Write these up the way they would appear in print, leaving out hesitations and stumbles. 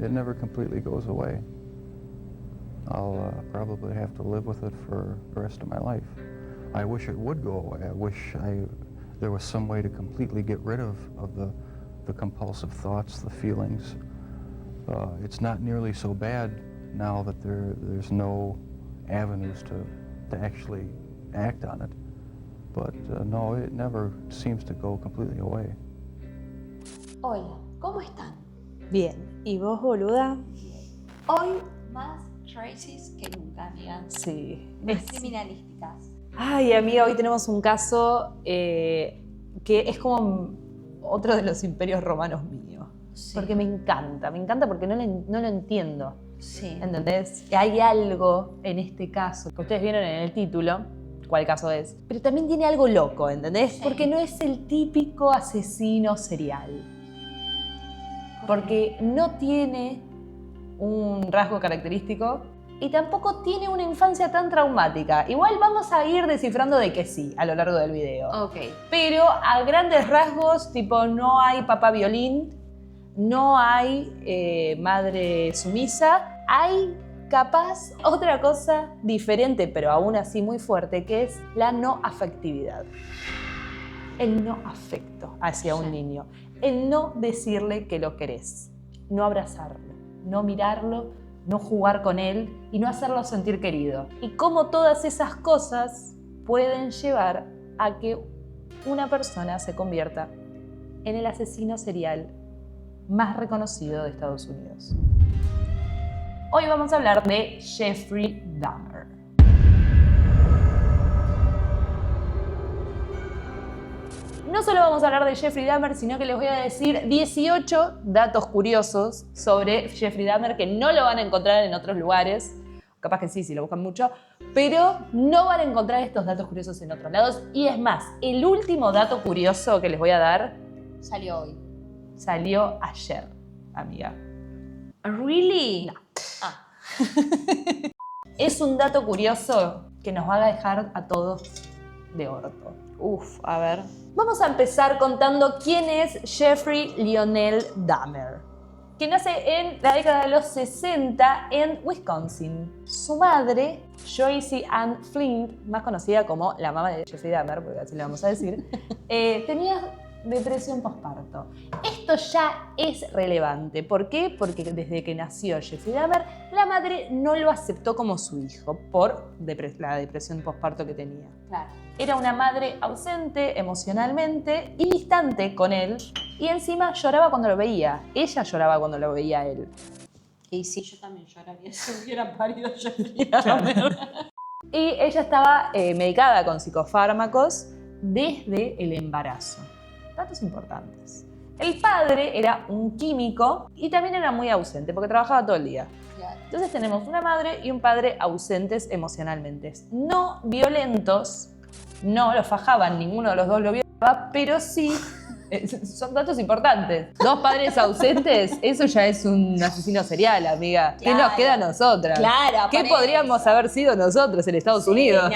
It never completely goes away. I'll probably have to live with it for the rest of my life. I wish it would go away. I wish there was some way to completely get rid of the compulsive thoughts, the feelings. It's not nearly so bad now that there's no avenues to actually act on it. But no, it never seems to go completely away. Hola, ¿cómo están? Bien. ¿Y vos, boluda? Hoy más Tracy's que nunca, amiga. Sí. Más criminalísticas. Ay, amiga, hoy tenemos un caso que es como otro de los imperios romanos míos. Sí. Porque me encanta porque no lo entiendo. Sí. ¿Entendés? Hay algo en este caso que ustedes vieron en el título, cuál caso es, pero también tiene algo loco, ¿entendés? Sí. Porque no es el típico asesino serial. Porque no tiene un rasgo característico y tampoco tiene una infancia tan traumática. Igual vamos a ir descifrando de que sí a lo largo del video. Ok. Pero a grandes rasgos, tipo, no hay papá violín, no hay madre sumisa, hay capaz otra cosa diferente, pero aún así muy fuerte, que es la no afectividad. El no afecto hacia un niño. El no decirle que lo querés, no abrazarlo, no mirarlo, no jugar con él y no hacerlo sentir querido. Y cómo todas esas cosas pueden llevar a que una persona se convierta en el asesino serial más reconocido de Estados Unidos. Hoy vamos a hablar de Jeffrey Dahmer. No solo vamos a hablar de Jeffrey Dahmer, sino que les voy a decir 18 datos curiosos sobre Jeffrey Dahmer que no lo van a encontrar en otros lugares. Capaz que sí, si lo buscan mucho. Pero no van a encontrar estos datos curiosos en otros lados. Y es más, el último dato curioso que les voy a dar Salió hoy. salió ayer, amiga. ¿Really? No. Ah. Es un dato curioso que nos va a dejar a todos de orto. Uf, a ver. Vamos a empezar contando quién es Jeffrey Lionel Dahmer, que nace en la década de los 60 en Wisconsin. Su madre, Joyce Ann Flint, más conocida como la mamá de Jeffrey Dahmer, porque así le vamos a decir, tenía depresión postparto. Esto ya es relevante. ¿Por qué? Porque desde que nació Jeffrey Dahmer, la madre no lo aceptó como su hijo por la depresión postparto que tenía. Claro. Era una madre ausente emocionalmente y distante con él, y encima lloraba cuando lo veía. Ella lloraba cuando lo veía a él. Y sí, yo también lloraría si hubiera parido Jeffrey Dahmer. Y ella estaba medicada con psicofármacos desde el embarazo. Datos importantes. El padre era un químico y también era muy ausente porque trabajaba todo el día. Claro. Entonces tenemos una madre y un padre ausentes emocionalmente. No violentos, no lo fajaban, ninguno de los dos lo violaba, pero sí, son datos importantes. Dos padres ausentes, eso ya es un asesino serial, amiga. Claro. ¿Qué nos queda a nosotras? Claro, ¿Qué por podríamos eso. haber sido nosotros en Estados Unidos?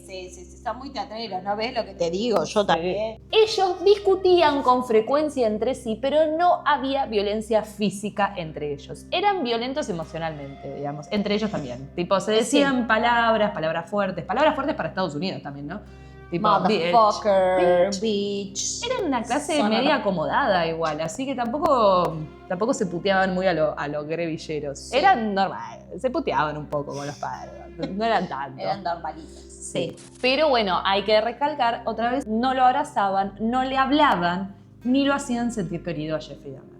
Sí, está muy teatrero, ¿no ves lo que te digo? Yo también. Ellos discutían con frecuencia entre sí, pero no había violencia física entre ellos. Eran violentos emocionalmente, digamos, entre ellos también. Tipo, se decían palabras fuertes para Estados Unidos también, ¿no? Tipo, Motherfucker, bitch. Eran una clase Son media horror. acomodada igual, así que tampoco se puteaban muy a los guerrilleros. Sí. Eran normales, se puteaban un poco con los padres, no eran tanto. Eran normalitas. Sí. Pero bueno, hay que recalcar otra vez, no lo abrazaban, no le hablaban, ni lo hacían sentir querido a Jeffrey Dahmer.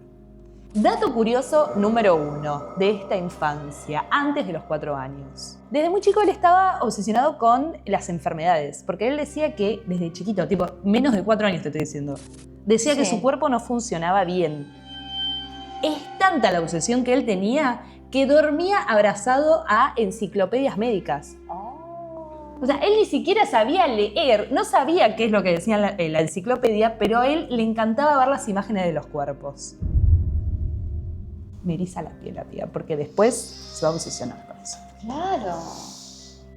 Dato curioso número 1 de esta infancia, antes de los 4 años. Desde muy chico él estaba obsesionado con las enfermedades, porque él decía que desde chiquito, tipo menos de 4 años te estoy diciendo, decía que Sí. su cuerpo no funcionaba bien. Es tanta la obsesión que él tenía que dormía abrazado a enciclopedias médicas. O sea, él ni siquiera sabía leer, no sabía qué es lo que decía en la enciclopedia, pero a él le encantaba ver las imágenes de los cuerpos. Me eriza la piel, amiga, porque después se va a obsesionar con eso. Claro.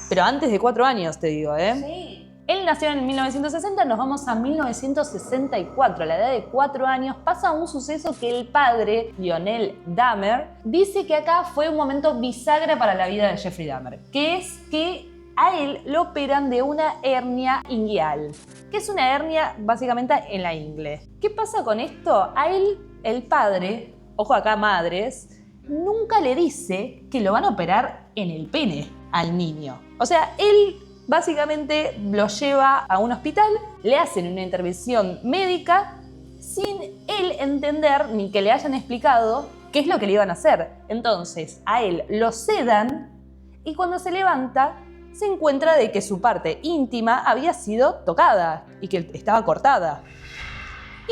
Pero antes de 4 años, te digo, ¿eh? Sí. Él nació en 1960, nos vamos a 1964. A la edad de 4 años pasa un suceso que el padre, Lionel Dahmer, dice que acá fue un momento bisagra para la vida de Jeffrey Dahmer, que es que a él lo operan de una hernia inguinal, que es una hernia básicamente en la ingle. ¿Qué pasa con esto? A él, el padre, ojo acá madres, nunca le dice que lo van a operar en el pene al niño. O sea, él básicamente lo lleva a un hospital, le hacen una intervención médica sin él entender ni que le hayan explicado qué es lo que le iban a hacer. Entonces, a él lo sedan y cuando se levanta se encuentra de que su parte íntima había sido tocada y que estaba cortada.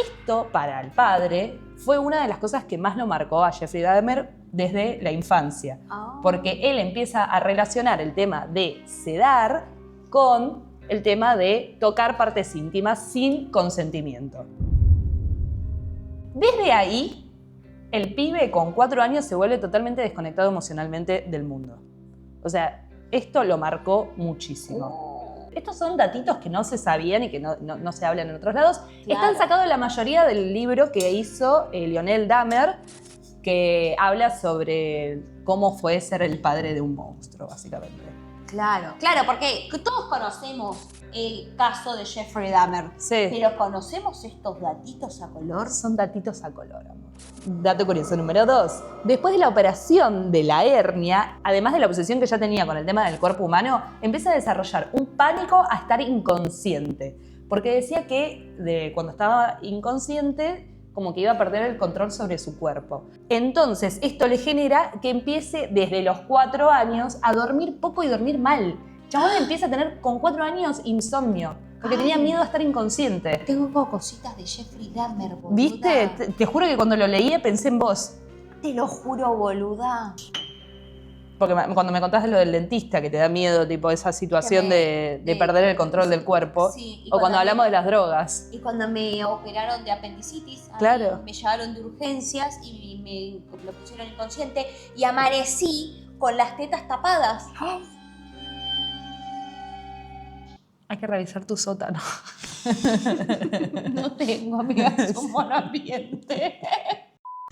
Esto, para el padre, fue una de las cosas que más lo marcó a Jeffrey Dahmer desde la infancia. Porque él empieza a relacionar el tema de sedar con el tema de tocar partes íntimas sin consentimiento. Desde ahí, el pibe con 4 años se vuelve totalmente desconectado emocionalmente del mundo. O sea, esto lo marcó muchísimo. Estos son datitos que no se sabían y que no se hablan en otros lados. Claro. Están sacados de la mayoría del libro que hizo Lionel Dahmer, que habla sobre cómo fue ser el padre de un monstruo, básicamente. Claro, claro, porque todos conocemos el caso de Jeffrey Dahmer, Sí. pero ¿conocemos estos datitos a color? Son datitos a color, amor. Dato curioso número 2. Después de la operación de la hernia, además de la obsesión que ya tenía con el tema del cuerpo humano, empieza a desarrollar un pánico a estar inconsciente. Porque decía que cuando estaba inconsciente, como que iba a perder el control sobre su cuerpo. Entonces, esto le genera que empiece desde los 4 años a dormir poco y dormir mal. Chabón empieza a tener con 4 años insomnio, porque tenía miedo a estar inconsciente. Tengo cositas de Jeffrey Dahmer, boluda. ¿Viste? Te juro que cuando lo leía pensé en vos. Te lo juro, boluda. Porque cuando me contaste lo del dentista, que te da miedo, tipo esa situación de perder el control del cuerpo. Sí, o cuando hablamos de las drogas. Y cuando me operaron de apendicitis, a mí Claro. me llevaron de urgencias y me lo pusieron inconsciente y amanecí con las tetas tapadas. Hay que revisar tu sótano. No tengo, amiga, es un monoambiente.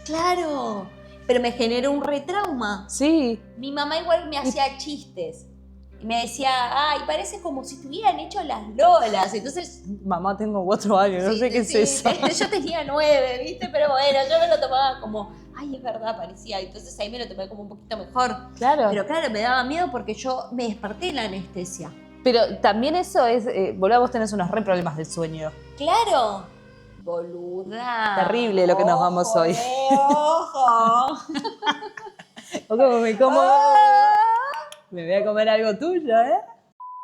Claro, pero me generó un retrauma. Sí. Mi mamá igual me hacía chistes. Y me decía, ay, parece como si te hubieran hecho las lolas. Entonces, Mamá, tengo 4 años, no sí, sé qué sí, es eso. yo tenía 9, ¿viste? Pero bueno, yo me lo tomaba como, ay, es verdad, parecía. Entonces ahí me lo tomé como un poquito mejor. Claro. Pero claro, me daba miedo porque yo me desperté en la anestesia. Pero también eso es, boludo, vos tenés unos re problemas del sueño. Claro. Boluda. Terrible lo que nos vamos hoy. Ojo. O como me como... Me voy a comer algo tuyo, ¿eh?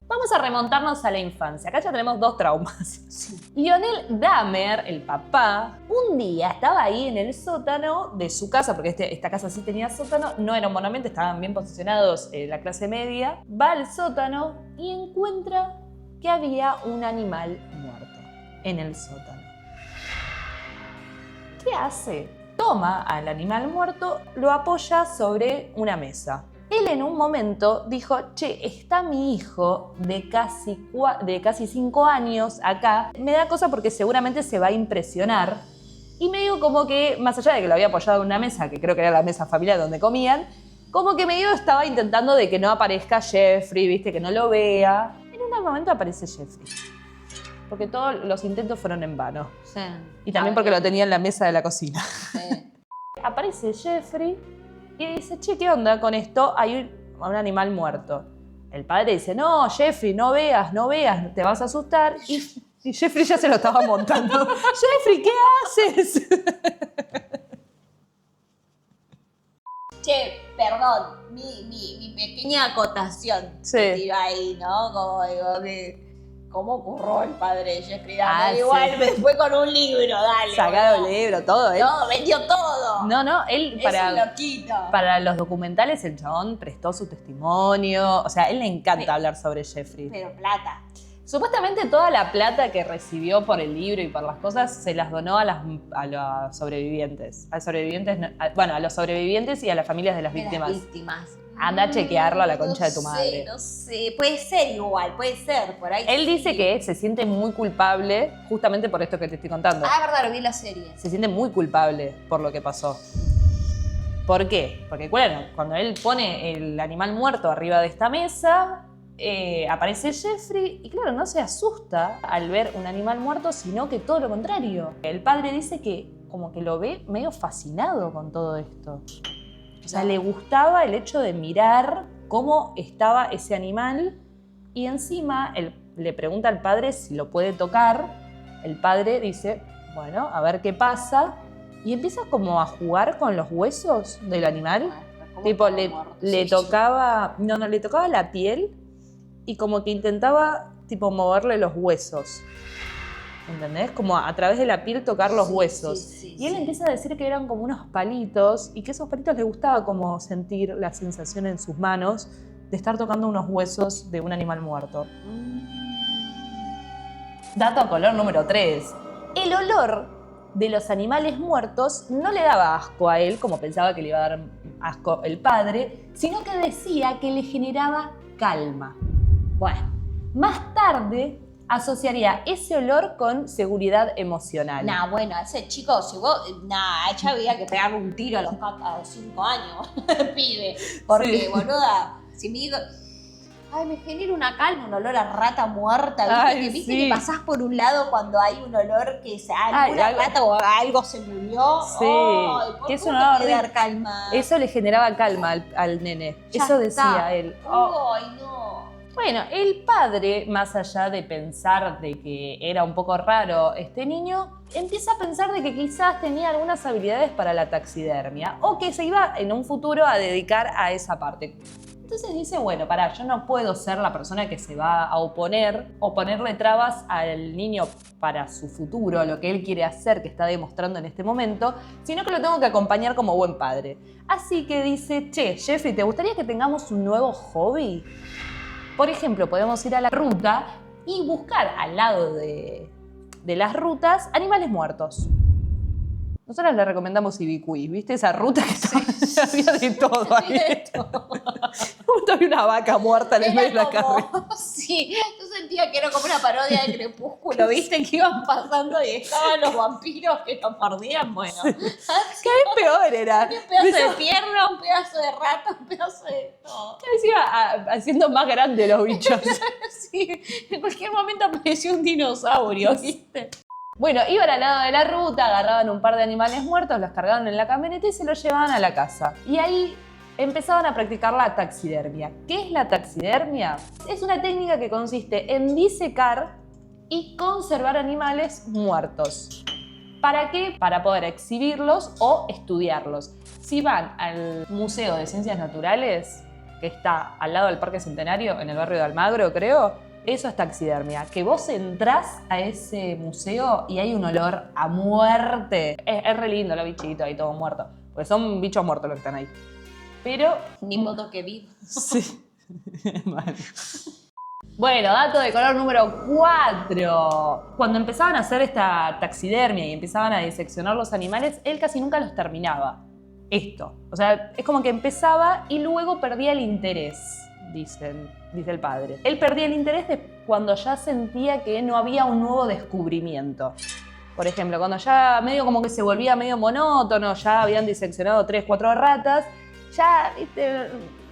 Vamos a remontarnos a la infancia. Acá ya tenemos 2 traumas. Sí. Lionel Dahmer, el papá, un día estaba ahí en el sótano de su casa, porque esta casa sí tenía sótano, no era un monoambiente, estaban bien posicionados la clase media. Va al sótano y encuentra que había un animal muerto en el sótano. ¿Qué hace? Toma al animal muerto, lo apoya sobre una mesa. Él en un momento dijo, che, está mi hijo de casi 5 años acá. Me da cosa porque seguramente se va a impresionar. Y medio como que, más allá de que lo había apoyado en una mesa, que creo que era la mesa familiar donde comían, como que medio estaba intentando de que no aparezca Jeffrey, viste, que no lo vea. En un momento aparece Jeffrey. Porque todos los intentos fueron en vano. Sí. Y también porque lo tenía en la mesa de la cocina. Sí. Aparece Jeffrey y dice, che, ¿qué onda con esto? Hay un animal muerto. El padre dice, no, Jeffrey, no veas, te vas a asustar. Y Jeffrey ya se lo estaba montando. Jeffrey, ¿qué haces? Che, perdón, mi pequeña acotación. Sí. Que tiro ahí, ¿no? Como digo, ¿cómo ocurrió el padre de Jeffrey Dahmer? Ah, Igual sí. me fue con un libro, dale. Sacado el boludo. libro, todo. Él. No, vendió todo. No, él Es un loquito. para los documentales el chabón prestó su testimonio. O sea, a él le encanta hablar sobre Jeffrey. Pero plata. Supuestamente toda la plata que recibió por el libro y por las cosas se las donó a los sobrevivientes. A los sobrevivientes y a las familias de las De las víctimas. víctimas. Anda a chequearlo a la concha de tu madre. No sé, puede ser igual, puede ser, por ahí. Él sí. dice que se siente muy culpable justamente por esto que te estoy contando. Ah, es verdad, lo vi en la serie. Se siente muy culpable por lo que pasó. ¿Por qué? Porque bueno, cuando él pone el animal muerto arriba de esta mesa, aparece Jeffrey y claro, no se asusta al ver un animal muerto, sino que todo lo contrario. El padre dice que como que lo ve medio fascinado con todo esto. O sea, le gustaba el hecho de mirar cómo estaba ese animal y encima él le pregunta al padre si lo puede tocar. El padre dice, bueno, a ver qué pasa. Y empieza como a jugar con los huesos del animal. Tipo, le tocaba, no, le tocaba la piel y como que intentaba tipo moverle los huesos. ¿Entendés? Como a través de la piel tocar los huesos. Y él empieza a decir que eran como unos palitos y que esos palitos le gustaba como sentir la sensación en sus manos de estar tocando unos huesos de un animal muerto. Dato color número 3. El olor de los animales muertos no le daba asco a él, como pensaba que le iba a dar asco el padre, sino que decía que le generaba calma. Bueno, más tarde asociaría ese olor con seguridad emocional. Nah, bueno, ese chico, si vos. Nah, ella había que pegarle un tiro a los 5 años, pibe. Porque, Sí. boluda, si me digo. Ay, me genera una calma, un olor a rata muerta. ¿Viste, Ay, ¿viste sí. que pasás por un lado cuando hay un olor que alguna algo- rata o algo se murió? Sí, Ay, ¿por que es qué un te olor puede horrible. dar calma? Eso le generaba calma al nene. Ya Eso está. decía él. Oh. Ay, no. Bueno, el padre, más allá de pensar de que era un poco raro este niño, empieza a pensar de que quizás tenía algunas habilidades para la taxidermia o que se iba en un futuro a dedicar a esa parte. Entonces dice, bueno, pará, yo no puedo ser la persona que se va a oponer o ponerle trabas al niño para su futuro, lo que él quiere hacer, que está demostrando en este momento, sino que lo tengo que acompañar como buen padre. Así que dice, che, Jeffrey, ¿te gustaría que tengamos un nuevo hobby? Por ejemplo, podemos ir a la ruta y buscar al lado de las rutas animales muertos. Nosotros le recomendamos Ibicuí, ¿viste? Esa ruta que había de todo ahí. Justo había una vaca muerta en el medio de la carrera. Sí, yo sentía que era como una parodia de Crepúsculo, ¿viste? Que iban pasando y estaban los vampiros que los mordían, bueno. Cada vez peor era. Un pedazo de pierna, un pedazo de rata, un pedazo de todo. Cada vez iba haciendo más grandes los bichos. Sí, en cualquier momento apareció un dinosaurio, ¿viste? Bueno, iban al lado de la ruta, agarraban un par de animales muertos, los cargaban en la camioneta y se los llevaban a la casa. Y ahí empezaban a practicar la taxidermia. ¿Qué es la taxidermia? Es una técnica que consiste en disecar y conservar animales muertos. ¿Para qué? Para poder exhibirlos o estudiarlos. Si van al Museo de Ciencias Naturales, que está al lado del Parque Centenario, en el barrio de Almagro, creo, eso es taxidermia. Que vos entrás a ese museo y hay un olor a muerte. Es re lindo los bichitos ahí todos muertos. Porque son bichos muertos los que están ahí. Pero... Ni modo que vivo. Sí. Mal. Bueno, dato de color número 4. Cuando empezaban a hacer esta taxidermia y empezaban a diseccionar los animales, él casi nunca los terminaba. Esto. O sea, es como que empezaba y luego perdía el interés, dice el padre. Él perdía el interés cuando ya sentía que no había un nuevo descubrimiento. Por ejemplo, cuando ya medio como que se volvía medio monótono, ya habían diseccionado 3, 4 ratas, ya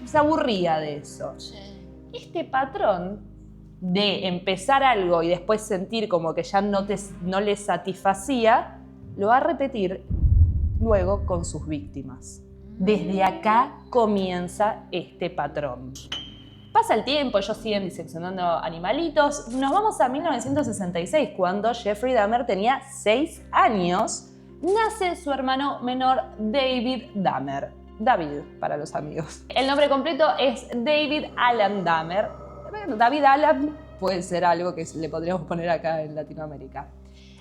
se aburría de eso. Este patrón de empezar algo y después sentir como que ya no le satisfacía, lo va a repetir luego con sus víctimas. Desde acá comienza este patrón. Pasa el tiempo, ellos siguen diseccionando animalitos. Nos vamos a 1966, cuando Jeffrey Dahmer tenía 6 años. Nace su hermano menor, David Dahmer. David, para los amigos. El nombre completo es David Alan Dahmer. Bueno, David Alan puede ser algo que le podríamos poner acá en Latinoamérica.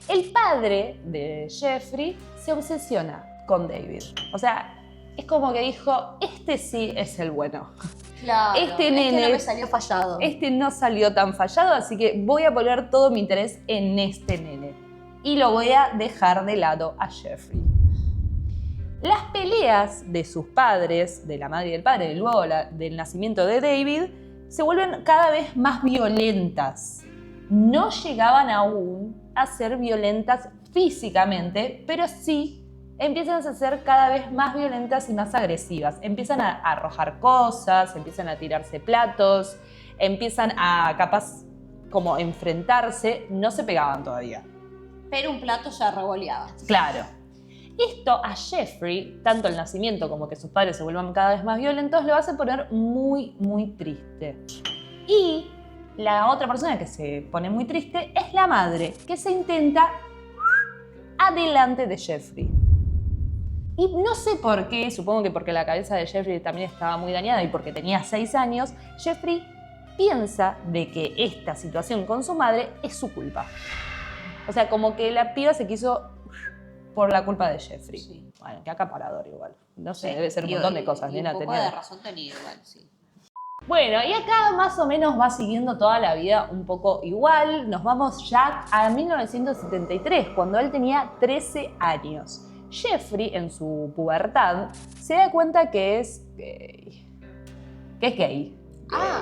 El padre de Jeffrey se obsesiona con David. O sea, es como que dijo, este sí es el bueno. Claro, Este nene no me salió fallado. Este no salió tan fallado, así que voy a poner todo mi interés en este nene. Y lo voy a dejar de lado a Jeffrey. Las peleas de sus padres, de la madre y del padre, y luego del nacimiento de David, se vuelven cada vez más violentas. No llegaban aún a ser violentas físicamente, pero sí empiezan a ser cada vez más violentas y más agresivas. Empiezan a arrojar cosas, empiezan a tirarse platos, empiezan a capaz como enfrentarse, no se pegaban todavía. Pero un plato ya revoleaba. Claro. Esto a Jeffrey, tanto el nacimiento como que sus padres se vuelvan cada vez más violentos, lo hace poner muy, muy triste. Y la otra persona que se pone muy triste es la madre, que se intenta adelante de Jeffrey. Y no sé por qué, supongo que porque la cabeza de Jeffrey también estaba muy dañada y porque tenía 6 años, Jeffrey piensa de que esta situación con su madre es su culpa. O sea, como que la piba se quiso por la culpa de Jeffrey. Sí. Bueno, qué acaparador igual. No sé, Sí. debe ser un montón de cosas, y nena. un poco tenía. de razón tenía igual, sí. Bueno, y acá más o menos va siguiendo toda la vida un poco igual. Nos vamos ya a 1973, cuando él tenía 13 años. Jeffrey, en su pubertad, se da cuenta que es gay. Que es gay. Ah,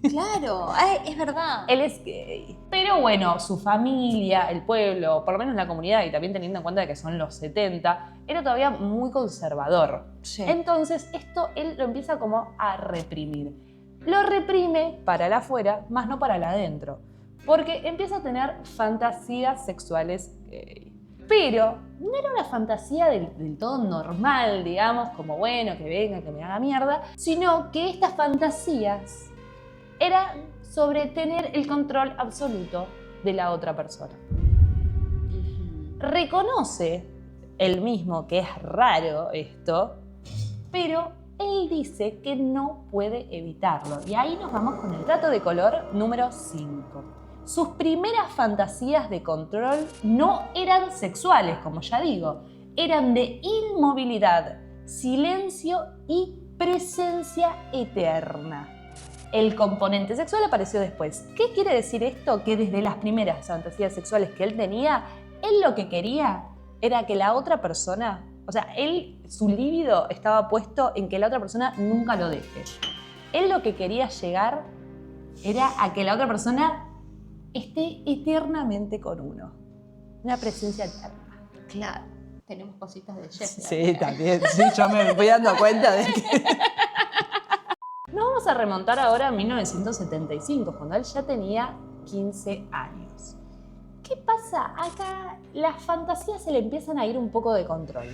claro. Ay, es verdad. Él es gay. Pero bueno, su familia, el pueblo, por lo menos la comunidad, y también teniendo en cuenta que son los 70, era todavía muy conservador. Sí. Entonces esto él lo empieza como a reprimir. Lo reprime para el afuera, más no para el adentro. Porque empieza a tener fantasías sexuales gay. Pero no era una fantasía del todo normal, digamos, como bueno, que venga, que me haga mierda, sino que estas fantasías eran sobre tener el control absoluto de la otra persona. Reconoce él mismo que es raro esto, pero él dice que no puede evitarlo. Y ahí nos vamos con el dato de color número 5. Sus primeras fantasías de control no eran sexuales, como ya digo, eran de inmovilidad, silencio y presencia eterna. El componente sexual apareció después. ¿Qué quiere decir esto? Que desde las primeras fantasías sexuales que él tenía, él lo que quería era que la otra persona, o sea, su líbido estaba puesto en que la otra persona nunca lo deje. Él lo que quería llegar era a que la otra persona esté eternamente con uno. Una presencia eterna. Claro. Tenemos cositas de Jeffrey. Sí, también. Sí, yo me voy dando cuenta de que... Nos vamos a remontar ahora a 1975, cuando él ya tenía 15 años. ¿Qué pasa? Acá las fantasías se le empiezan a ir un poco de control.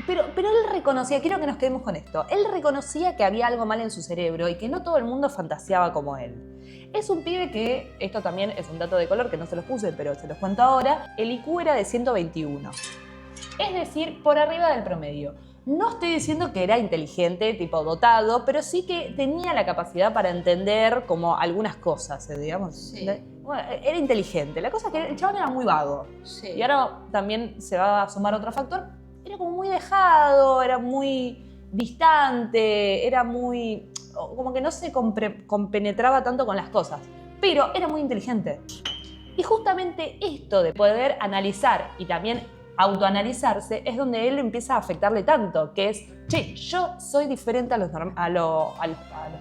Pero él reconocía, quiero que nos quedemos con esto, él reconocía que había algo mal en su cerebro y que no todo el mundo fantaseaba como él. Es un pibe que, esto también es un dato de color que no se los puse, pero se los cuento ahora, el IQ era de 121. Es decir, por arriba del promedio. No estoy diciendo que era inteligente, tipo dotado, pero sí que tenía la capacidad para entender como algunas cosas, digamos. Sí. Bueno, era inteligente. La cosa es que el chabón era muy vago. Sí. Y ahora también se va a sumar otro factor. Era como muy dejado, era muy distante, era muy... como que no se compenetraba tanto con las cosas. Pero era muy inteligente. Y justamente esto de poder analizar y también autoanalizarse es donde él empieza a afectarle tanto, que es, che, yo soy diferente a los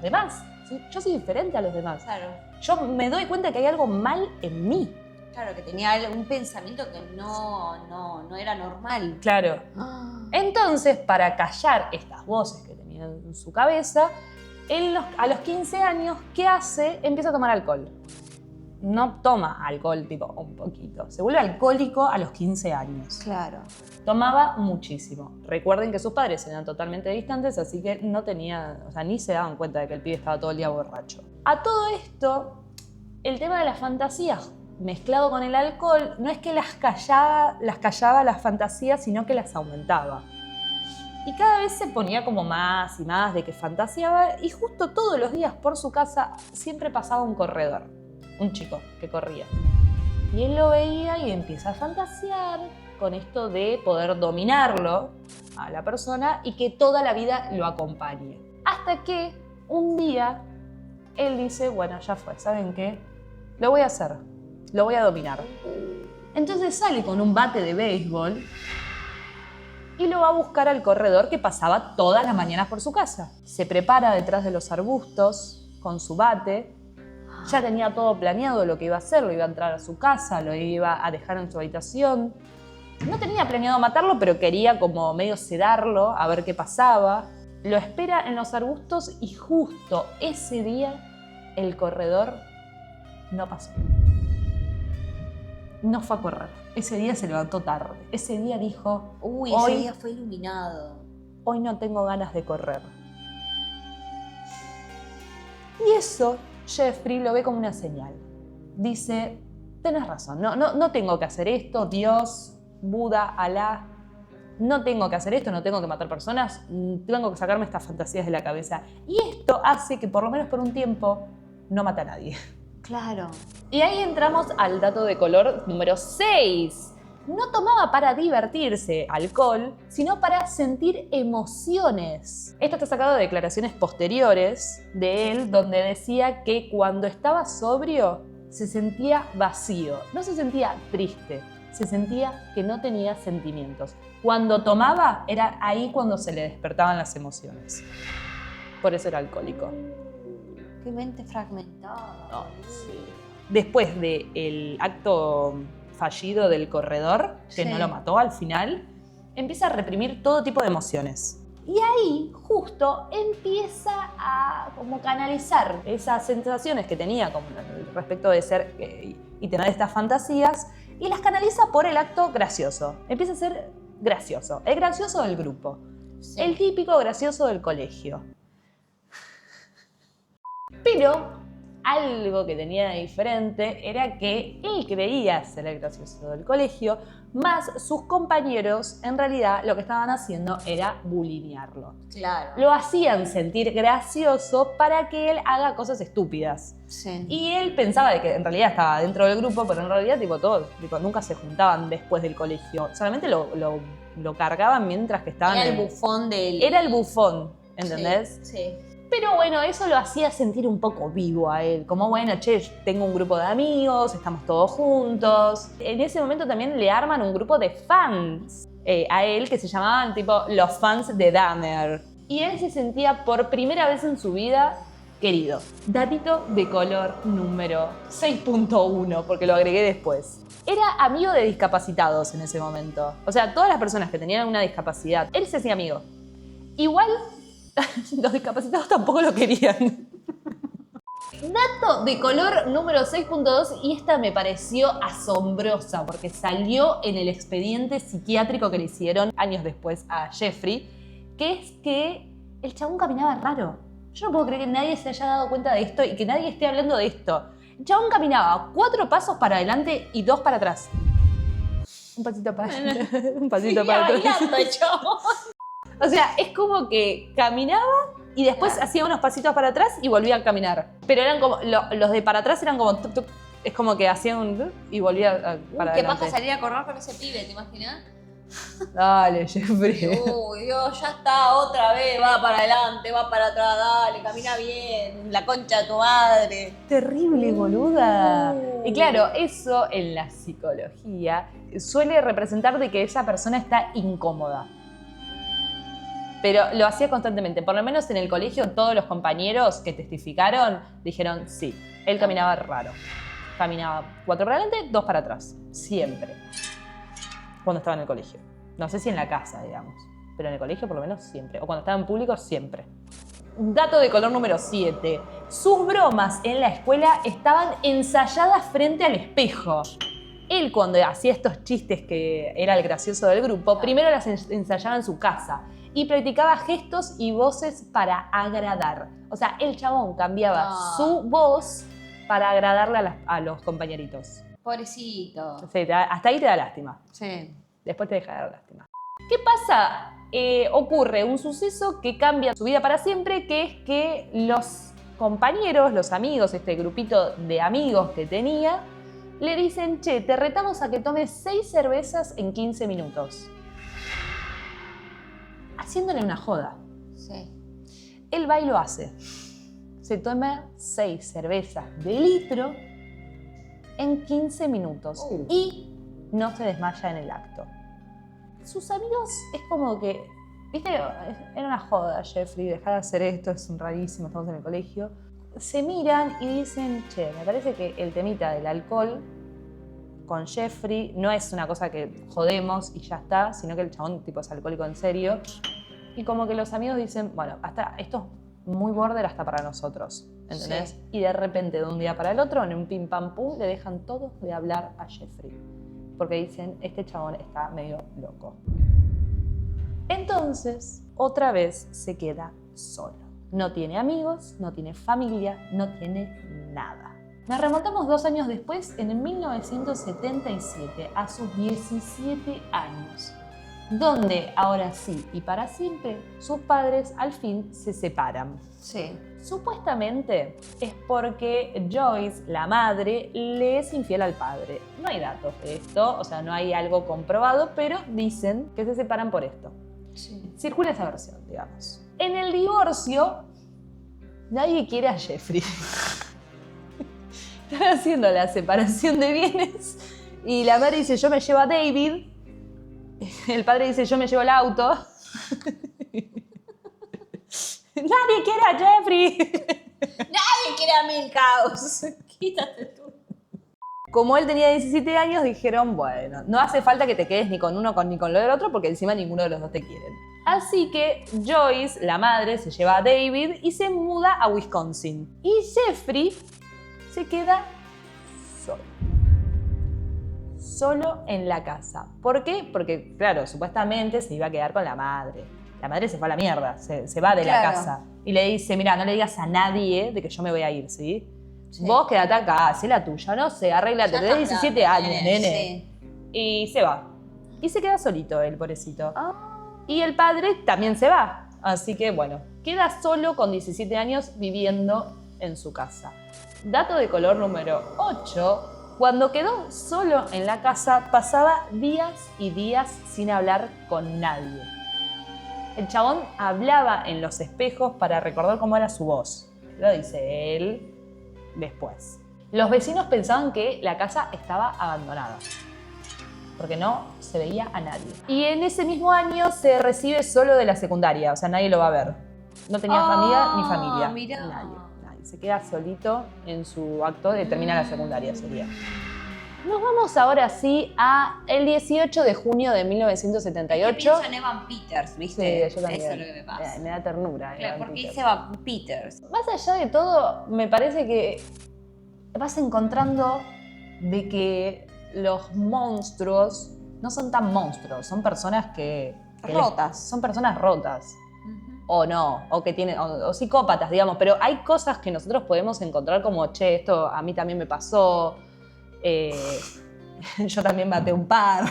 demás. ¿Sí? Yo soy diferente a los demás. Claro. Yo me doy cuenta que hay algo mal en mí. Claro, que tenía un pensamiento que no era normal. Claro. Entonces, para callar estas voces que tenía en su cabeza, él a los 15 años, ¿qué hace? Empieza a tomar alcohol. No toma alcohol, tipo, un poquito. Se vuelve alcohólico a los 15 años. Claro. Tomaba muchísimo. Recuerden que sus padres eran totalmente distantes, así que no tenía, o sea, ni se daban cuenta de que el pibe estaba todo el día borracho. A todo esto, el tema de las fantasías mezclado con el alcohol, no es que las callaba las fantasías, sino que las aumentaba. Y cada vez se ponía como más y más de que fantaseaba, y justo todos los días por su casa siempre pasaba un corredor, un chico que corría. Y él lo veía y empieza a fantasear con esto de poder dominarlo a la persona y que toda la vida lo acompañe. Hasta que un día él dice, bueno, ya fue, ¿saben qué? Lo voy a hacer, lo voy a dominar. Entonces sale con un bate de béisbol y lo va a buscar al corredor que pasaba todas las mañanas por su casa. Se prepara detrás de los arbustos con su bate. Ya tenía todo planeado lo que iba a hacer, lo iba a entrar a su casa, lo iba a dejar en su habitación. No tenía planeado matarlo, pero quería como medio sedarlo, a ver qué pasaba. Lo espera en los arbustos y justo ese día el corredor no pasó. No fue a correr. Ese día se levantó tarde. Ese día dijo, Uy, Hoy- ese día fue iluminado. hoy no tengo ganas de correr. Y eso Jeffrey lo ve como una señal. Dice, tenés razón, no tengo que hacer esto, Dios, Buda, Alá, no tengo que hacer esto, no tengo que matar personas, tengo que sacarme estas fantasías de la cabeza. Y esto hace que por lo menos por un tiempo no mate a nadie. Claro. Y ahí entramos al dato de color número 6. No tomaba para divertirse alcohol, sino para sentir emociones. Esto está sacado de declaraciones posteriores de él, donde decía que cuando estaba sobrio se sentía vacío. No se sentía triste, se sentía que no tenía sentimientos. Cuando tomaba, era ahí cuando se le despertaban las emociones. Por eso era alcohólico. Qué mente fragmentada. Después del acto fallido del corredor, que Sí. no lo mató al final, empieza a reprimir todo tipo de emociones. Y ahí justo empieza a como canalizar esas sensaciones que tenía como respecto de ser gay y tener estas fantasías, y las canaliza por el acto gracioso. Empieza a ser gracioso, el gracioso del grupo, Sí. el típico gracioso del colegio. Pero algo que tenía de diferente era que él creía ser el gracioso del colegio, más sus compañeros en realidad lo que estaban haciendo era bulinearlo. Claro. Lo hacían sentir gracioso para que él haga cosas estúpidas. Sí. Y él pensaba de que en realidad estaba dentro del grupo, pero en realidad todos nunca se juntaban después del colegio. Solamente lo cargaban mientras que estaban Era el en- bufón del... Era el bufón, ¿entendés? Sí. Pero bueno, eso lo hacía sentir un poco vivo a él. Como, bueno, che, tengo un grupo de amigos, estamos todos juntos. En ese momento también le arman un grupo de fans a él que se llamaban tipo los fans de Dahmer. Y él se sentía por primera vez en su vida querido. Datito de color número 6.1, porque lo agregué después. Era amigo de discapacitados en ese momento. O sea, todas las personas que tenían una discapacidad, él se hacía amigo. Igual los discapacitados tampoco lo querían. Dato de color número 6.2, y esta me pareció asombrosa porque salió en el expediente psiquiátrico que le hicieron años después a Jeffrey, que es que el chabón caminaba raro. Yo no puedo creer que nadie se haya dado cuenta de esto y que nadie esté hablando de esto. El chabón caminaba 4 pasos para adelante y 2 para atrás. Un pasito para adelante, un pasito para atrás. bailando, chabón. O sea, es como que caminaba y después hacía unos pasitos para atrás y volvía a caminar. Pero eran como, los de para atrás eran como tuk, tuk. Es como que hacía un tuk y volvía para Qué adelante. paja salir a correr con ese pibe, ¿te imaginas? Dale, Jeffrey. Uy, Dios, ya está, otra vez, va para adelante, va para atrás, dale, camina bien, la concha de tu madre. Terrible, boluda. Y claro, eso en la psicología suele representar de que esa persona está incómoda. Pero lo hacía constantemente. Por lo menos en el colegio todos los compañeros que testificaron dijeron sí, él caminaba raro. Caminaba 4 para adelante, 2 para atrás. Siempre. Cuando estaba en el colegio. No sé si en la casa, digamos. Pero en el colegio por lo menos siempre. O cuando estaba en público, siempre. Dato de color número 7. Sus bromas en la escuela estaban ensayadas frente al espejo. Él, cuando hacía estos chistes que era el gracioso del grupo, primero las ensayaba en su casa y practicaba gestos y voces para agradar. O sea, el chabón cambiaba su voz para agradarle a los compañeritos. Pobrecito. Sí, hasta ahí te da lástima. Sí. Después te deja de dar lástima. ¿Qué pasa? Ocurre un suceso que cambia su vida para siempre, que es que los compañeros, los amigos, este grupito de amigos que tenía, le dicen, che, te retamos a que tomes 6 cervezas en 15 minutos. Haciéndole una joda. Sí. El va y lo hace. Se toma 6 cervezas de litro en 15 minutos y no se desmaya en el acto. sus amigos es como que, viste, era una joda, Jeffrey, dejá de hacer esto, es rarísimo, estamos en el colegio. Se miran y dicen, che, me parece que el temita del alcohol con Jeffrey no es una cosa que jodemos y ya está, sino que el chabón tipo es alcohólico en serio. Y como que los amigos dicen, bueno, hasta esto es muy border hasta para nosotros, ¿entendés? Sí. Y de repente, de un día para el otro, en un pim pam pum, le dejan todos de hablar a Jeffrey. Porque dicen, este chabón está medio loco. Entonces, otra vez se queda solo. No tiene amigos, no tiene familia, no tiene nada. Nos remontamos 2 años después, en el 1977, a sus 17 años, donde ahora sí y para siempre sus padres al fin se separan. Sí. Supuestamente es porque Joyce, la madre, le es infiel al padre. No hay datos de esto, o sea, no hay algo comprobado, pero dicen que se separan por esto. Sí. Circula esa versión, digamos. En el divorcio, nadie quiere a Jeffrey. Están haciendo la separación de bienes y la madre dice, yo me llevo a David. El padre dice, yo me llevo el auto. Nadie quiere a Jeffrey. Nadie quiere a Milhouse. Quítate tú. Como él tenía 17 años, dijeron, bueno, no hace falta que te quedes ni con uno ni con lo del otro porque encima ninguno de los dos te quieren. Así que Joyce, la madre, se lleva a David y se muda a Wisconsin. Y Jeffrey se queda solo. Solo en la casa. ¿Por qué? Porque, claro, supuestamente se iba a quedar con la madre. La madre se fue a la mierda, se va de la Claro. casa. Y le dice, mira, no le digas a nadie de que yo me voy a ir, ¿sí? Sí. Vos quedate acá, hacé la tuya, no sé, arréglate. Ya Tenés está, 17 años, nene. Sí. Y se va. Y se queda solito el pobrecito. Y el padre también se va. Así que, bueno, queda solo con 17 años viviendo en su casa. Dato de color número 8. Cuando quedó solo en la casa, pasaba días y días sin hablar con nadie. El chabón hablaba en los espejos para recordar cómo era su voz. Lo dice él después. Los vecinos pensaban que la casa estaba abandonada, porque no se veía a nadie. Y en ese mismo año se recibe solo de la secundaria, o sea, nadie lo va a ver. No tenía familia ni familia. Mirá. Nadie. Se queda solito en su acto de terminar la secundaria, sería. Nos vamos ahora sí a el 18 de junio de 1978. Yo pienso en Evan Peters, ¿viste? Sí, yo también. Eso es lo que me pasa. Me da ternura. Claro, Evan porque Peters. dice Evan Peters. Más allá de todo, me parece que vas encontrando de que los monstruos no son tan monstruos, son personas que Rotas. son personas rotas. O no, o que tienen, o psicópatas, digamos, pero hay cosas que nosotros podemos encontrar como, che, esto a mí también me pasó, yo también maté un par.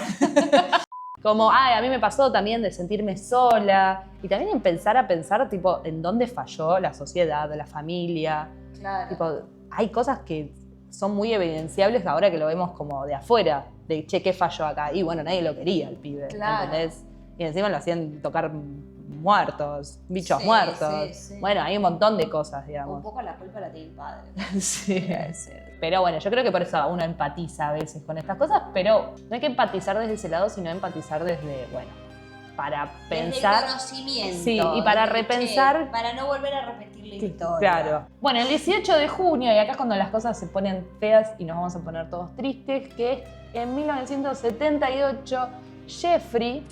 Como, ay, a mí me pasó también de sentirme sola. Y también en pensar, tipo, en dónde falló la sociedad, la familia. Claro. Tipo, hay cosas que son muy evidenciables ahora que lo vemos como de afuera. De, che, ¿qué falló acá? Y bueno, nadie lo quería, el pibe, Claro. ¿entendés? Y encima lo hacían tocar muertos, bichos Sí, muertos. sí, sí. Bueno, hay un montón de cosas, Un digamos. poco la culpa la tiene el padre. Sí. Debe ser. Pero bueno, yo creo que por eso uno empatiza a veces con estas cosas, pero no hay que empatizar desde ese lado, sino empatizar desde, bueno, para pensar. Desde el conocimiento. Sí, y para desde, repensar. che, para no volver a repetir la historia. Claro. Bueno, el 18 de junio, y acá es cuando las cosas se ponen feas y nos vamos a poner todos tristes, que es en 1978, Jeffrey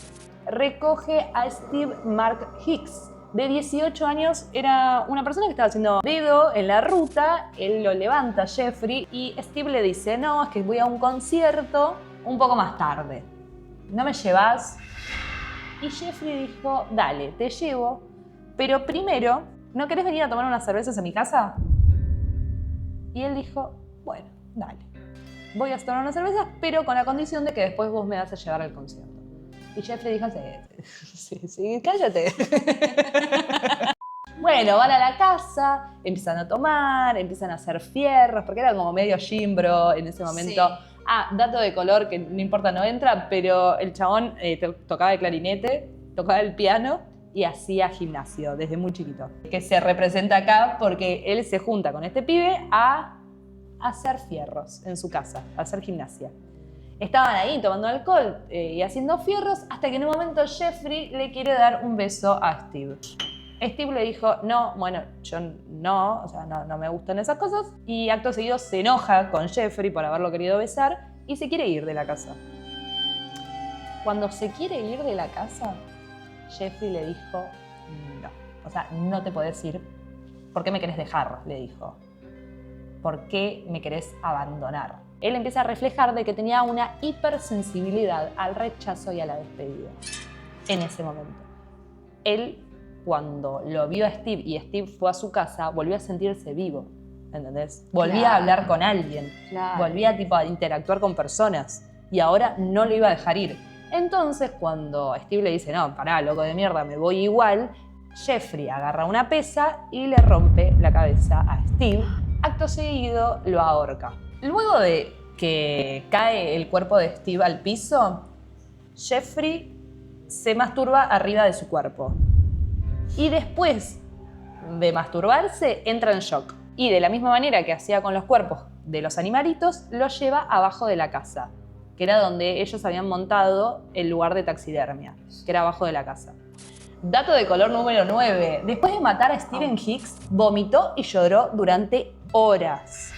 recoge a Steve Mark Hicks. De 18 años, era una persona que estaba haciendo dedo en la ruta, él lo levanta a Jeffrey y Steve le dice, no, es que voy a un concierto un poco más tarde, ¿no me llevas? Y Jeffrey dijo, dale, te llevo, pero primero, ¿no querés venir a tomar unas cervezas a mi casa? Y él dijo, bueno, dale, voy a tomar unas cervezas, pero con la condición de que después vos me vas a llevar al concierto. Y Jeffrey dijo, sí, cállate. Bueno, van a la casa, empiezan a tomar, empiezan a hacer fierros, porque era como medio gimbro en ese momento. Sí. Ah, dato de color que no importa, no entra, pero el chabón tocaba el clarinete, tocaba el piano y hacía gimnasio desde muy chiquito. Que se representa acá porque él se junta con este pibe a hacer fierros en su casa, a hacer gimnasia. Estaban ahí tomando alcohol y haciendo fierros hasta que en un momento Jeffrey le quiere dar un beso a Steve. Steve le dijo, no, bueno, yo no, o sea, no me gustan esas cosas. Y acto seguido se enoja con Jeffrey por haberlo querido besar y se quiere ir de la casa. Cuando se quiere ir de la casa, Jeffrey le dijo, no, o sea, no te podés ir. ¿Por qué me querés dejar?, le dijo. ¿Por qué me querés abandonar? Él empieza a reflejar de que tenía una hipersensibilidad al rechazo y a la despedida. En ese momento. Él, cuando lo vio a Steve y Steve fue a su casa, volvió a sentirse vivo, ¿entendés? Volvía a hablar con alguien, volvía tipo a interactuar con personas y ahora no lo iba a dejar ir. Entonces, cuando Steve le dice, no, pará, loco de mierda, me voy igual, Jeffrey agarra una pesa y le rompe la cabeza a Steve. Acto seguido, lo ahorca. Luego de que cae el cuerpo de Steve al piso, Jeffrey se masturba arriba de su cuerpo. Y después de masturbarse, entra en shock. Y de la misma manera que hacía con los cuerpos de los animalitos, los lleva abajo de la casa, que era donde ellos habían montado el lugar de taxidermia, que era abajo de la casa. Dato de color número 9. Después de matar a Stephen Hicks, vomitó y lloró durante horas.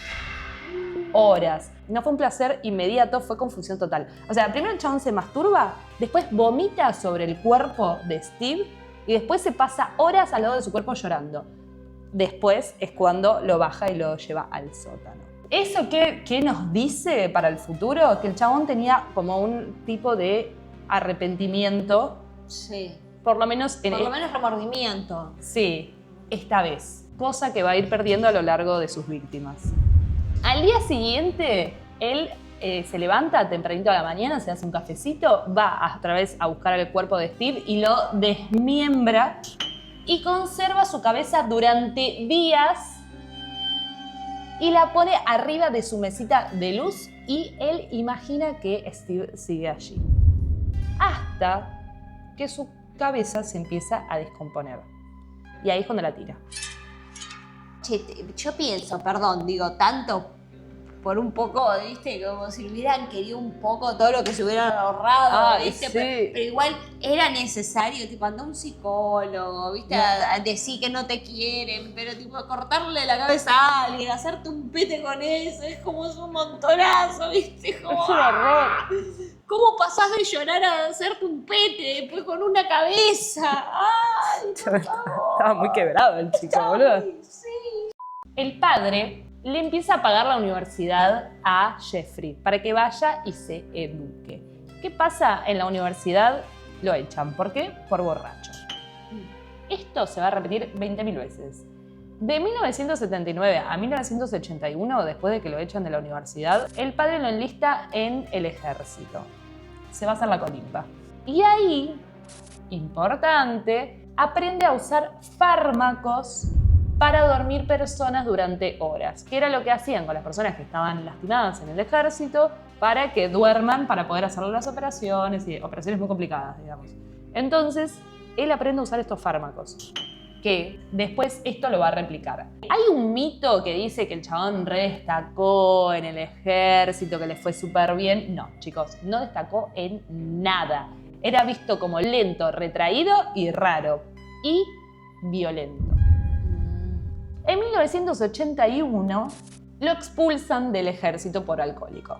Horas. No fue un placer inmediato, fue confusión total. O sea, primero el chabón se masturba, después vomita sobre el cuerpo de Steve y después se pasa horas al lado de su cuerpo llorando. Después es cuando lo baja y lo lleva al sótano. ¿Eso qué nos dice para el futuro? Que el chabón tenía como un tipo de arrepentimiento. Sí. Por lo menos Por lo menos remordimiento. Sí, esta vez. Cosa que va a ir perdiendo a lo largo de sus víctimas. Al día siguiente, él se levanta tempranito a la mañana, se hace un cafecito, va otra vez a buscar el cuerpo de Steve y lo desmiembra y conserva su cabeza durante días y la pone arriba de su mesita de luz y él imagina que Steve sigue allí. Hasta que su cabeza se empieza a descomponer. Y ahí es cuando la tira. Che, yo pienso, perdón, digo, tanto por un poco, ¿viste? Como si hubieran querido un poco todo lo que se hubieran ahorrado, Ay, ¿viste? sí. Pero igual era necesario, tipo, anda a un psicólogo, ¿viste? A decir que no te quieren, pero tipo, cortarle la cabeza a alguien, hacerte un pete con eso, es como es un montonazo, ¿viste? Como, Es un horror. ¿cómo pasás de llorar a hacerte un pete después con una cabeza? ¡Ay, por favor! Estaba muy quebrado el chico, boludo. Ay, sí. El padre le empieza a pagar la universidad a Jeffrey para que vaya y se eduque. ¿Qué pasa en la universidad? Lo echan. ¿Por qué? Por borracho. Esto se va a repetir 20.000 veces. De 1979 a 1981, después de que lo echan de la universidad, el padre lo enlista en el ejército. Se va a hacer la colimba. Y ahí, importante, aprende a usar fármacos para dormir personas durante horas, que era lo que hacían con las personas que estaban lastimadas en el ejército para que duerman para poder hacer las operaciones y operaciones muy complicadas, digamos. Entonces, él aprende a usar estos fármacos, que después esto lo va a replicar. Hay un mito que dice que el chabón destacó en el ejército, que le fue súper bien. No, chicos, no destacó en nada. Era visto como lento, retraído y raro. Y violento. En 1981 lo expulsan del ejército por alcohólico.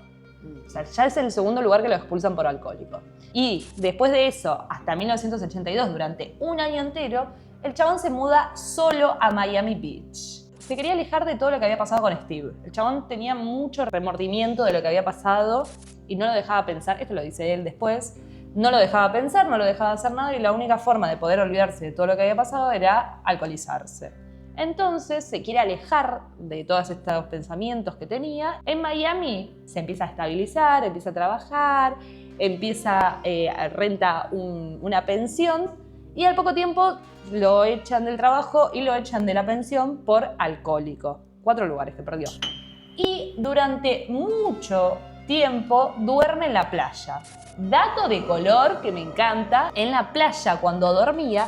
O sea, ya es el segundo lugar que lo expulsan por alcohólico. Y después de eso, hasta 1982, durante un año entero, el chabón se muda solo a Miami Beach. Se quería alejar de todo lo que había pasado con Steve. El chabón tenía mucho remordimiento de lo que había pasado y no lo dejaba pensar. Esto lo dice él después. No lo dejaba pensar, no lo dejaba hacer nada y la única forma de poder olvidarse de todo lo que había pasado era alcoholizarse. Entonces se quiere alejar de todos estos pensamientos que tenía. En Miami se empieza a estabilizar, empieza a trabajar, renta una pensión y al poco tiempo lo echan del trabajo y lo echan de la pensión por alcohólico. 4 lugares que perdió. Y durante mucho tiempo duerme en la playa. Dato de color que me encanta, en la playa cuando dormía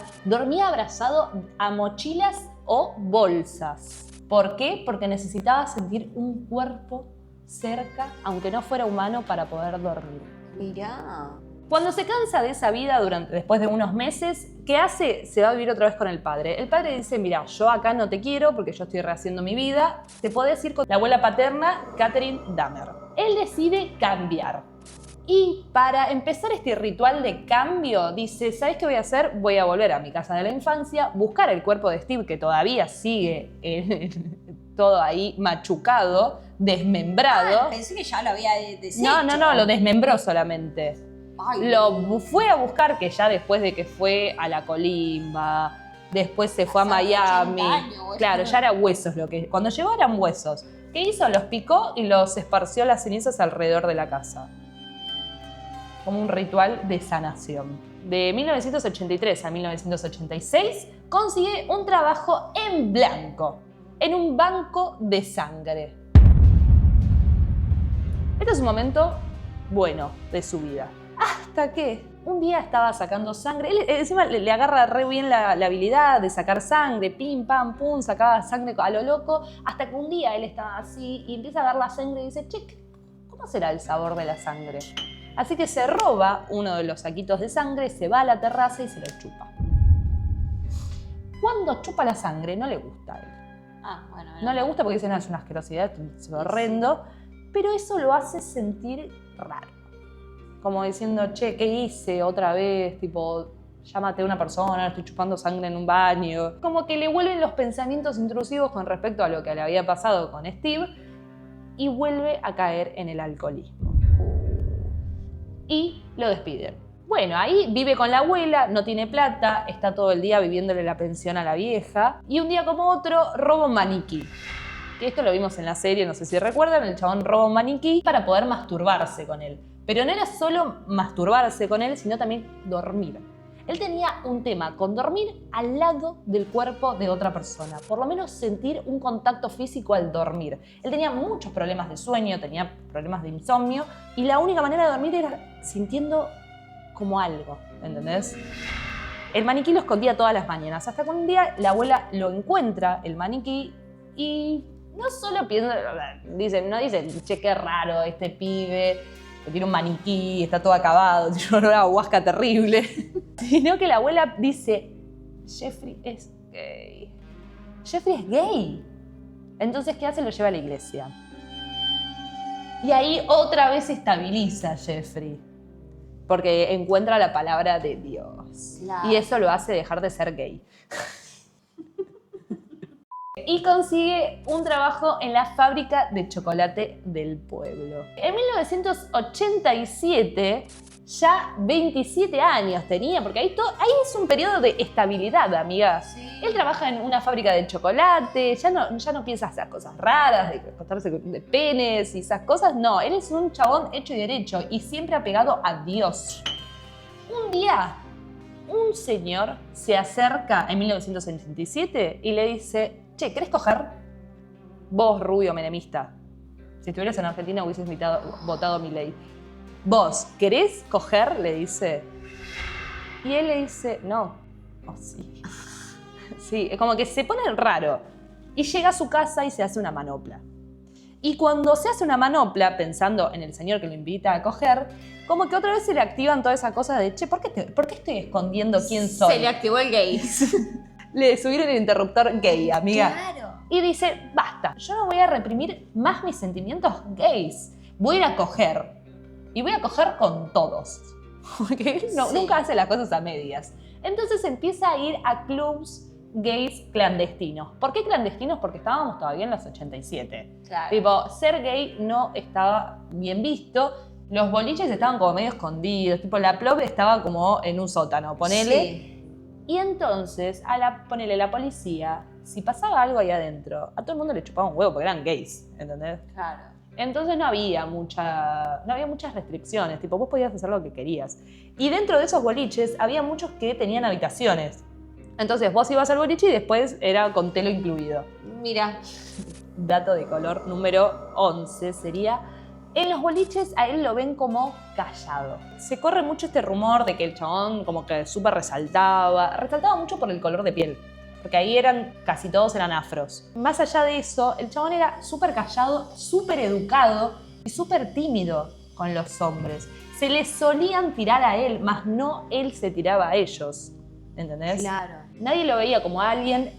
abrazado a mochilas o bolsas. ¿Por qué? Porque necesitaba sentir un cuerpo cerca, aunque no fuera humano, para poder dormir. Mirá. Cuando se cansa de esa vida después de unos meses, ¿qué hace? Se va a vivir otra vez con el padre. El padre dice, mira, yo acá no te quiero porque yo estoy rehaciendo mi vida. Te podés ir con la abuela paterna, Catherine Dahmer. Él decide cambiar. Y para empezar este ritual de cambio, dice, ¿sabes qué voy a hacer? Voy a volver a mi casa de la infancia, buscar el cuerpo de Steve, que todavía sigue todo ahí machucado, desmembrado. Pensé que ya lo había deshecho. No, lo desmembró solamente. Ay, Lo fue a buscar, que ya después de que fue a la Colimba, después se fue a Hace 80 Miami. años, Claro, ya eran huesos cuando llegó eran huesos. ¿Qué hizo? Los picó y los esparció las cenizas alrededor de la casa. Como un ritual de sanación. De 1983 a 1986 consigue un trabajo en blanco, en un banco de sangre. Este es un momento bueno de su vida. Hasta que un día estaba sacando sangre. Él encima le agarra re bien la habilidad de sacar sangre. Pim, pam, pum, sacaba sangre a lo loco. Hasta que un día él estaba así y empieza a ver la sangre y dice, che, ¿cómo será el sabor de la sangre? Así que se roba uno de los saquitos de sangre, se va a la terraza y se lo chupa. Cuando chupa la sangre no le gusta a él. bueno. No le gusta porque dice, no, es una asquerosidad, es horrendo. Pero eso lo hace sentir raro. Como diciendo, che, ¿qué hice otra vez? Tipo, llámate a una persona, estoy chupando sangre en un baño. Como que le vuelven los pensamientos intrusivos con respecto a lo que le había pasado con Steve y vuelve a caer en el alcoholismo. Y lo despiden. Bueno, ahí vive con la abuela, no tiene plata, está todo el día viviéndole la pensión a la vieja. Y un día como otro, roba un maniquí. Que esto lo vimos en la serie, no sé si recuerdan, el chabón roba un maniquí para poder masturbarse con él. Pero no era solo masturbarse con él, sino también dormir. Él tenía un tema con dormir al lado del cuerpo de otra persona. Por lo menos sentir un contacto físico al dormir. Él tenía muchos problemas de sueño, tenía problemas de insomnio. Y la única manera de dormir era sintiendo como algo, ¿entendés? El maniquí lo escondía todas las mañanas. Hasta que un día la abuela lo encuentra, el maniquí, y no solo piensa, no dice, che, qué raro este pibe, que tiene un maniquí, está todo acabado, tiene una ayahuasca terrible. Sino que la abuela dice, Jeffrey es gay. Jeffrey es gay. Entonces, ¿qué hace? Lo lleva a la iglesia. Y ahí otra vez se estabiliza Jeffrey. Porque encuentra la palabra de Dios. Claro. Y eso lo hace dejar de ser gay. Y consigue un trabajo en la fábrica de chocolate del pueblo. En 1987, ya 27 años tenía, porque ahí es un periodo de estabilidad, amigas. Sí. Él trabaja en una fábrica de chocolate, ya no piensa hacer cosas raras, de acostarse de penes y esas cosas. No, él es un chabón hecho y derecho y siempre apegado a Dios. Un día, un señor se acerca en 1987 y le dice, che, ¿querés coger? Vos, rubio menemista. Si estuvieras en Argentina hubieses votado Milei. Vos, ¿querés coger? Le dice. Y él le dice, no. Oh, sí. Sí, es como que se pone raro. Y llega a su casa y se hace una manopla. Y cuando se hace una manopla, pensando en el señor que lo invita a coger, como que otra vez se le activan todas esas cosas de, che, ¿por qué estoy escondiendo quién soy? Se le activó el gay. Le subieron el interruptor gay, amiga. Claro. Y dice, basta, yo no voy a reprimir más mis sentimientos gays. Voy a ir a coger. Y voy a coger con todos. Porque él Sí. nunca hace las cosas a medias. Entonces empieza a ir a clubs gays clandestinos. ¿Por qué clandestinos? Porque estábamos todavía en los 87. Claro. Tipo, ser gay no estaba bien visto. Los boliches estaban como medio escondidos. Tipo, la plop estaba como en un sótano, ponele. Sí. Y entonces, ponele la policía, si pasaba algo ahí adentro, a todo el mundo le chupaba un huevo porque eran gays, ¿entendés? Claro. Entonces no había muchas restricciones, tipo, vos podías hacer lo que querías. Y dentro de esos boliches había muchos que tenían habitaciones. Entonces vos ibas al boliche y después era con telo incluido. Mira. Dato de color número 11 sería, en los boliches a él lo ven como callado. Se corre mucho este rumor de que el chabón como que súper resaltaba mucho por el color de piel. porque ahí casi todos eran afros. Más allá de eso, el chabón era súper callado, súper educado y súper tímido con los hombres. Se les solían tirar a él, más no él se tiraba a ellos. ¿Entendés? Claro. Nadie lo veía como alguien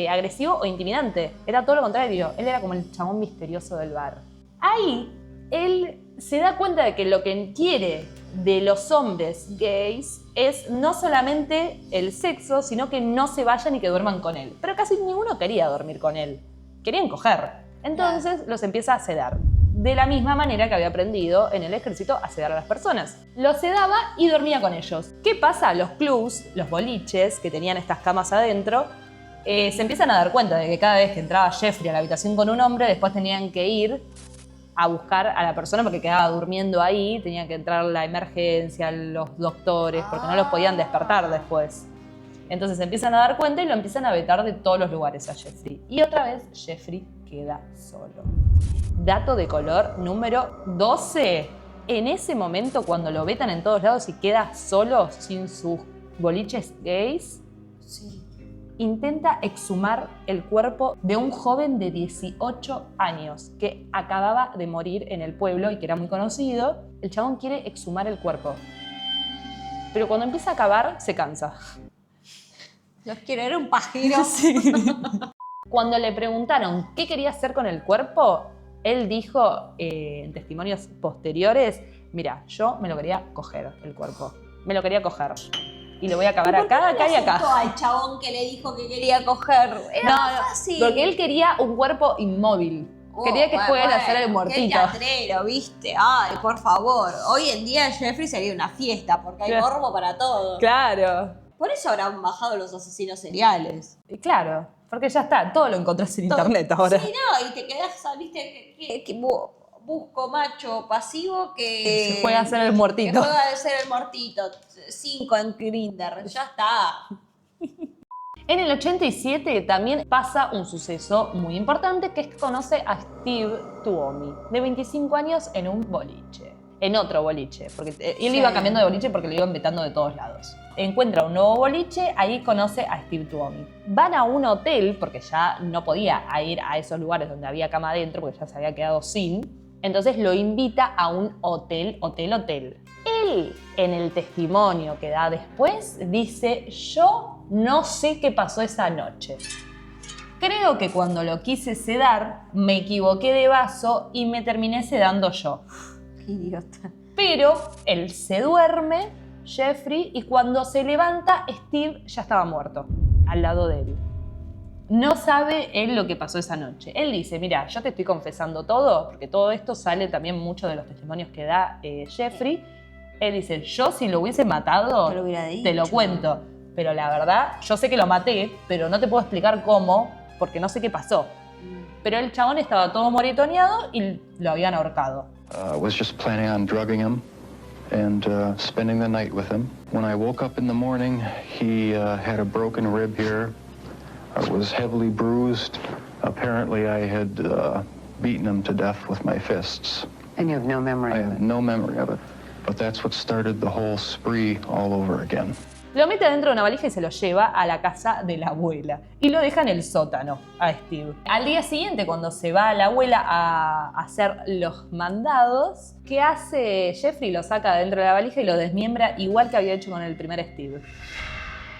agresivo o intimidante. Era todo lo contrario. Él era como el chabón misterioso del bar. Ahí, él se da cuenta de que lo que quiere de los hombres gays es no solamente el sexo, sino que no se vayan y que duerman con él. Pero casi ninguno quería dormir con él. Querían coger. Entonces los empieza a sedar. De la misma manera que había aprendido en el ejército a sedar a las personas. Los sedaba y dormía con ellos. ¿Qué pasa? Los clubs, los boliches que tenían estas camas adentro, se empiezan a dar cuenta de que cada vez que entraba Jeffrey a la habitación con un hombre, después tenían que ir a buscar a la persona porque quedaba durmiendo ahí, tenía que entrar la emergencia, los doctores, porque no los podían despertar después. Entonces se empiezan a dar cuenta y lo empiezan a vetar de todos los lugares a Jeffrey. Y otra vez Jeffrey queda solo. Dato de color número 12. En ese momento, cuando lo vetan en todos lados y queda solo, sin sus boliches gays, Sí. intenta exhumar el cuerpo de un joven de 18 años que acababa de morir en el pueblo y que era muy conocido. El chabón quiere exhumar el cuerpo. Pero cuando empieza a cavar, se cansa. Los quiero, era un pajero. Sí. Cuando le preguntaron qué quería hacer con el cuerpo, él dijo en testimonios posteriores, mira, yo me lo quería coger el cuerpo. Me lo quería coger. Y lo voy a acabar acá, acá y acá. Al chabón que le dijo que quería coger. Era más fácil. Porque él quería un cuerpo inmóvil. Quería que jueguen a hacer el muertito. Qué teatrero, ¿viste? Ay, por favor. Hoy en día Jeffrey sería una fiesta porque hay Claro. morbo para todo. Claro. Por eso habrán bajado los asesinos seriales. Y claro, porque ya está, todo lo encontrás en internet ahora. Sí, no, y te quedás, ¿viste? Busco macho pasivo que Se juega a hacer el muertito. Que juega a ser el muertito. 5 en Grindr, ya está. En el 87 también pasa un suceso muy importante, que es que conoce a Steve Tuomi, de 25 años, en un boliche. En otro boliche, porque él Sí. iba cambiando de boliche porque lo iban vetando de todos lados. Encuentra un nuevo boliche, ahí conoce a Steve Tuomi. Van a un hotel, porque ya no podía ir a esos lugares donde había cama adentro, porque ya se había quedado sin. Entonces lo invita a un hotel. Él, en el testimonio que da después, dice, yo no sé qué pasó esa noche. Creo que cuando lo quise sedar, me equivoqué de vaso y me terminé sedando yo. Qué idiota. Pero él se duerme, Jeffrey, y cuando se levanta, Steve ya estaba muerto, al lado de él. No sabe él lo que pasó esa noche. Él dice, mira, yo te estoy confesando todo, porque todo esto sale también mucho de los testimonios que da Jeffrey. Él dice, yo si lo hubiese matado, Te lo hubiera dicho. te lo cuento. Pero la verdad, yo sé que lo maté, pero no te puedo explicar cómo, porque no sé qué pasó. Pero el chabón estaba todo moretoneado y lo habían ahorcado. Was just planning on drugging him and spending the night with him. When I woke up in the morning, he had a broken rib here. I was heavily bruised. Apparently, I had beaten him to death with my fists. And you have no memory I of have it? no memory of it. But that's what started the whole spree all over again. Lo mete dentro de una valija y se lo lleva a la casa de la abuela. Y lo deja en el sótano a Steve. Al día siguiente, cuando se va a la abuela a hacer los mandados, ¿qué hace Jeffrey? Lo saca dentro de la valija y lo desmiembra igual que había hecho con el primer Steve.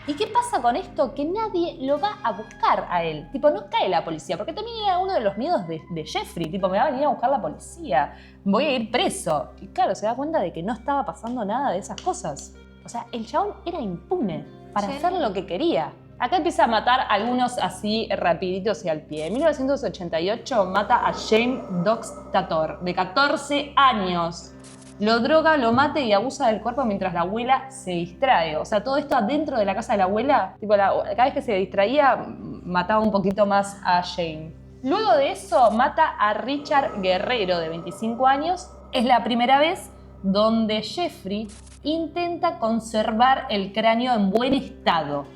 ¿Y qué pasa con esto? Que nadie lo va a buscar a él. Tipo, no cae la policía, porque también era uno de los miedos de Jeffrey. Tipo, me va a venir a buscar la policía, voy a ir preso. Y claro, se da cuenta de que no estaba pasando nada de esas cosas. O sea, el chabón era impune para Sí. hacer lo que quería. Acá empieza a matar a algunos así rapiditos y al pie. En 1988 mata a James Doxtator, de 14 años. Lo droga, lo mata y abusa del cuerpo mientras la abuela se distrae. O sea, todo esto adentro de la casa de la abuela. Tipo, cada vez que se distraía, mataba un poquito más a Jane. Luego de eso, mata a Richard Guerrero, de 25 años. Es la primera vez donde Jeffrey intenta conservar el cráneo en buen estado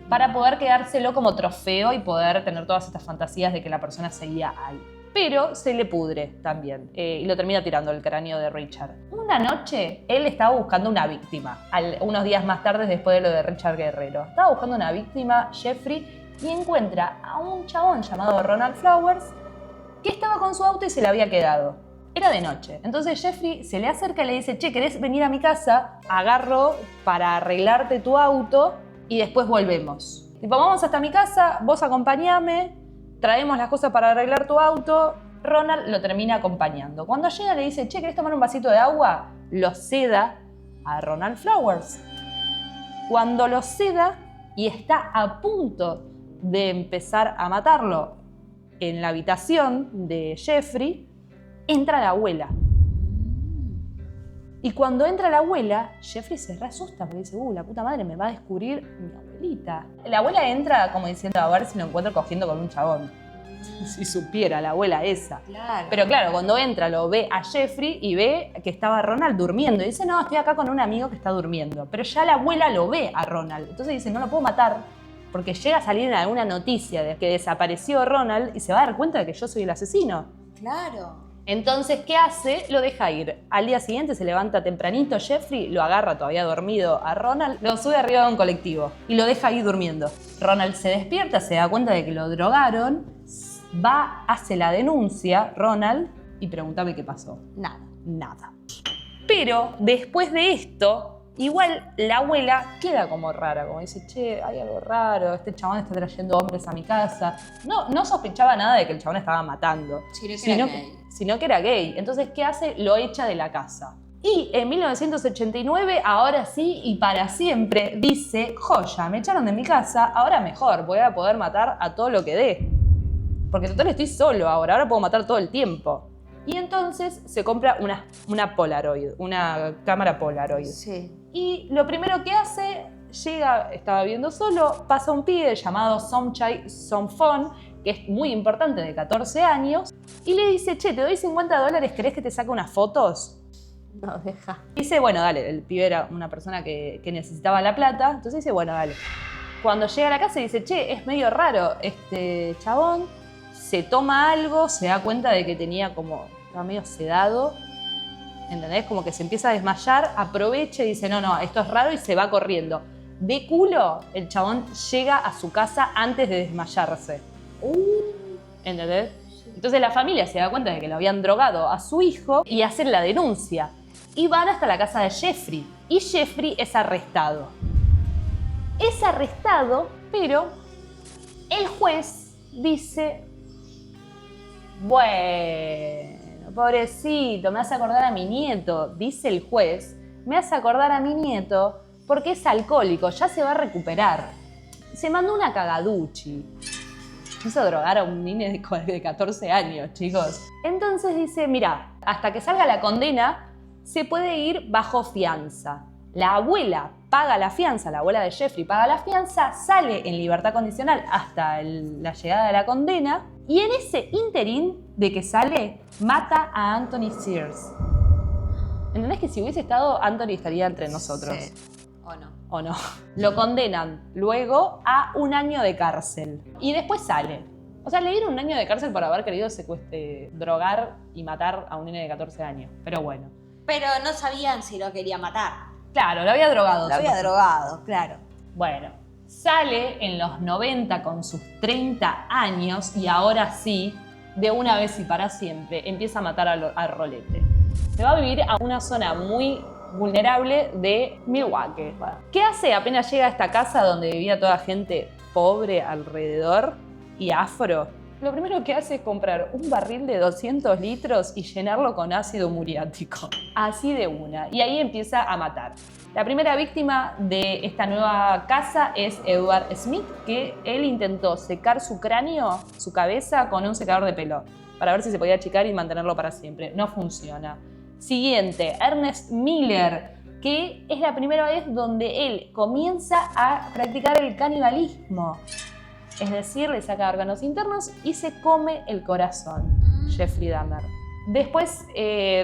para poder quedárselo como trofeo y poder tener todas estas fantasías de que la persona seguía ahí. Pero se le pudre también y lo termina tirando el cráneo de Richard. Una noche él estaba buscando una víctima, unos días más tarde después de lo de Richard Guerrero. Estaba buscando una víctima, Jeffrey, y encuentra a un chabón llamado Ronald Flowers que estaba con su auto y se le había quedado. Era de noche. Entonces Jeffrey se le acerca y le dice, che, ¿querés venir a mi casa? Agarro para arreglarte tu auto y después volvemos. Tipo, vamos hasta mi casa, vos acompañame, traemos las cosas para arreglar tu auto. Ronald lo termina acompañando. Cuando llega le dice, che, ¿querés tomar un vasito de agua? Lo ceda a Ronald Flowers. Cuando lo ceda y está a punto de empezar a matarlo en la habitación de Jeffrey, entra la abuela. Y cuando entra la abuela, Jeffrey se re asusta porque dice, la puta madre, me va a descubrir mi abuelita. La abuela entra como diciendo, a ver si lo encuentro cogiendo con un chabón. Si supiera la abuela esa. Claro. Pero claro, cuando entra lo ve a Jeffrey y ve que estaba Ronald durmiendo. Y dice, no, estoy acá con un amigo que está durmiendo. Pero ya la abuela lo ve a Ronald. Entonces dice, no lo puedo matar porque llega a salir en alguna noticia de que desapareció Ronald y se va a dar cuenta de que yo soy el asesino. Claro. Entonces, ¿qué hace? Lo deja ir. Al día siguiente se levanta tempranito Jeffrey, lo agarra todavía dormido a Ronald, lo sube arriba de un colectivo y lo deja ahí durmiendo. Ronald se despierta, se da cuenta de que lo drogaron, va, hace la denuncia, Ronald, y pregúntame qué pasó. Nada. Pero después de esto, igual la abuela queda como rara, como dice, che, hay algo raro, este chabón está trayendo hombres a mi casa. No sospechaba nada de que el chabón estaba matando, sino que era gay. Entonces, ¿qué hace? Lo echa de la casa. Y en 1989, ahora sí y para siempre, dice, joya, me echaron de mi casa, ahora mejor, voy a poder matar a todo lo que dé. Porque total estoy solo ahora puedo matar todo el tiempo. Y entonces se compra una Polaroid, una cámara Polaroid. Sí. Y lo primero que hace, llega, estaba viviendo solo, pasa un pibe llamado Somchai Somphone, que es muy importante, de 14 años, y le dice, che, te doy $50, ¿querés que te saque unas fotos? No, deja. Dice, bueno, dale, el pibe era una persona que necesitaba la plata, entonces dice, bueno, dale. Cuando llega a la casa dice, che, es medio raro este chabón, se toma algo, se da cuenta de que estaba medio sedado, ¿entendés? Como que se empieza a desmayar, aprovecha y dice, no, esto es raro y se va corriendo. De culo, el chabón llega a su casa antes de desmayarse. ¿Entendés? Entonces la familia se da cuenta de que lo habían drogado a su hijo y hacen la denuncia. Y van hasta la casa de Jeffrey. Y Jeffrey es arrestado. Es arrestado, pero el juez dice, bueno, pobrecito, me hace acordar a mi nieto, dice el juez, me hace acordar a mi nieto porque es alcohólico, ya se va a recuperar. Se mandó una cagaduchi. Quiso drogar a un niño de 14 años, chicos. Entonces dice, mira, hasta que salga la condena, se puede ir bajo fianza. La abuela paga la fianza, la abuela de Jeffrey paga la fianza, sale en libertad condicional hasta la llegada de la condena, y en ese interín de que sale, mata a Anthony Sears. ¿Entendés que si hubiese estado, Anthony estaría entre nosotros? Sí. ¿O no? Lo condenan luego a 1 año de cárcel. Y después sale. O sea, le dieron 1 año de cárcel por haber querido drogar y matar a un nene de 14 años. Pero bueno. Pero no sabían si lo quería matar. Claro, lo había drogado. Lo había drogado, claro. Bueno, sale en los 90 con sus 30 años y ahora sí, de una vez y para siempre, empieza a matar a Rolete. Se va a vivir a una zona muy vulnerable de Milwaukee. ¿Qué hace apenas llega a esta casa donde vivía toda gente pobre alrededor y afro? Lo primero que hace es comprar un barril de 200 litros y llenarlo con ácido muriático. Así de una. Y ahí empieza a matar. La primera víctima de esta nueva casa es Edward Smith, que él intentó secar su cráneo, su cabeza, con un secador de pelo para ver si se podía achicar y mantenerlo para siempre. No funciona. Siguiente, Ernest Miller, que es la primera vez donde él comienza a practicar el canibalismo. Es decir, le saca órganos internos y se come el corazón. Jeffrey Dahmer. Después,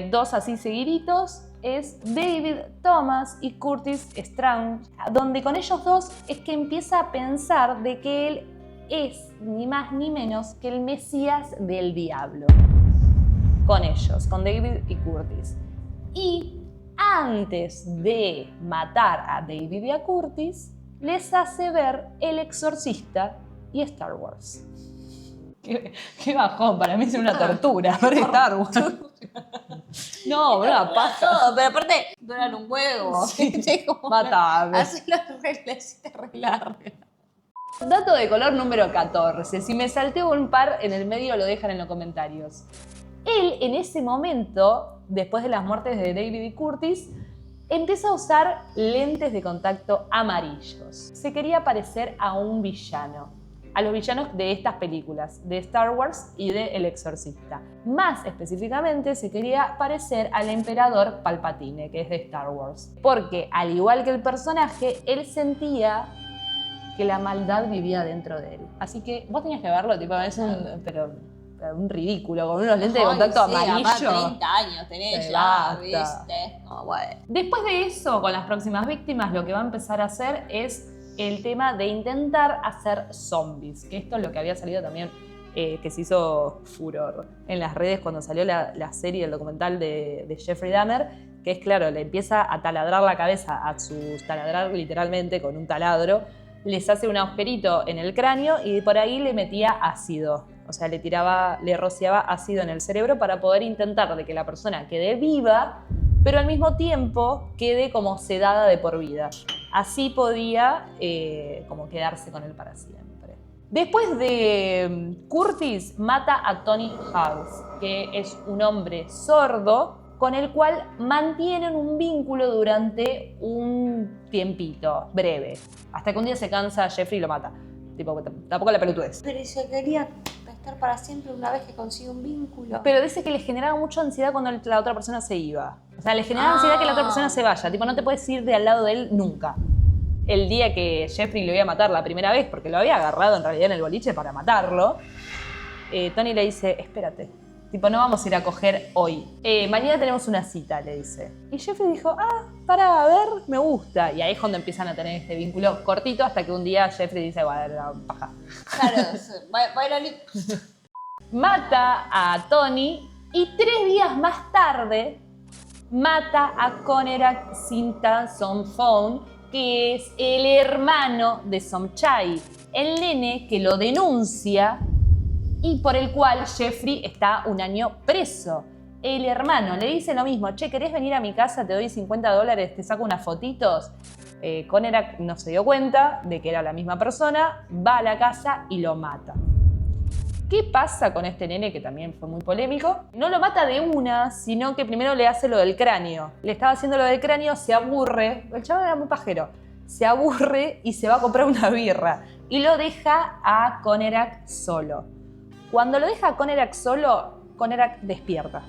2 así seguiditos, es David Thomas y Curtis Strang, donde con ellos dos es que empieza a pensar de que él es ni más ni menos que el Mesías del diablo. Con ellos, con David y Curtis. Y antes de matar a David y a Curtis, les hace ver El Exorcista y Star Wars. Qué bajón, para mí es una tortura ver Star Wars. No, una paja. Todo, pero aparte duran un huevo. Sí. Como Matame. haces las reglas re largas. Dato de color número 14. Si me salteo un par en el medio, lo dejan en los comentarios. Él, en ese momento, después de las muertes de David y Curtis, empieza a usar lentes de contacto amarillos. Se quería parecer a un villano. A los villanos de estas películas, de Star Wars y de El Exorcista. Más específicamente, se quería parecer al emperador Palpatine, que es de Star Wars. Porque, al igual que el personaje, él sentía que la maldad vivía dentro de él. Así que vos tenías que verlo, tipo, es un ridículo, con unos lentes de contacto amarillo. Además 30 años tenés Sí, ya, basta. ¿viste? No, bueno. Después de eso, con las próximas víctimas, lo que va a empezar a hacer es el tema de intentar hacer zombies, que esto es lo que había salido también, que se hizo furor en las redes cuando salió la serie, el documental de Jeffrey Dahmer, que es claro, le empieza a taladrar la cabeza a sus taladrar literalmente con un taladro, les hace un agujerito en el cráneo y por ahí le metía ácido. O sea, le rociaba ácido en el cerebro para poder intentar de que la persona quede viva, pero al mismo tiempo quede como sedada de por vida. Así podía como quedarse con él para siempre. Después de Curtis, mata a Tony Hawks, que es un hombre sordo con el cual mantienen un vínculo durante un tiempito breve. Hasta que un día se cansa Jeffrey y lo mata. Tipo, tampoco la pelotudez. Pero se quería estar para siempre una vez que consigue un vínculo. Pero dice que le generaba mucha ansiedad cuando la otra persona se iba. O sea, le generaba ansiedad que la otra persona se vaya. Tipo, no te puedes ir de al lado de él nunca. El día que Jeffrey lo iba a matar la primera vez, porque lo había agarrado en realidad en el boliche para matarlo, Tony le dice, espérate. Tipo, no vamos a ir a coger hoy. Mañana tenemos una cita, le dice. Y Jeffrey dijo, para, a ver, me gusta. Y ahí es cuando empiezan a tener este vínculo cortito hasta que un día Jeffrey dice, bueno, paja. Claro, bueno, Mata a Tony y 3 días más tarde mata a Conerak Sinta Somphone, que es el hermano de Somchai, el nene que lo denuncia y por el cual Jeffrey está 1 año preso. El hermano le dice lo mismo, che, ¿querés venir a mi casa? Te doy $50, te saco unas fotitos. Conerak no se dio cuenta de que era la misma persona, va a la casa y lo mata. ¿Qué pasa con este nene que también fue muy polémico? No lo mata de una, sino que primero le hace lo del cráneo. Le estaba haciendo lo del cráneo, se aburre, el chaval era muy pajero, se aburre y se va a comprar una birra y lo deja a Conerak solo. Cuando lo deja a Conerak solo, Conerak despierta,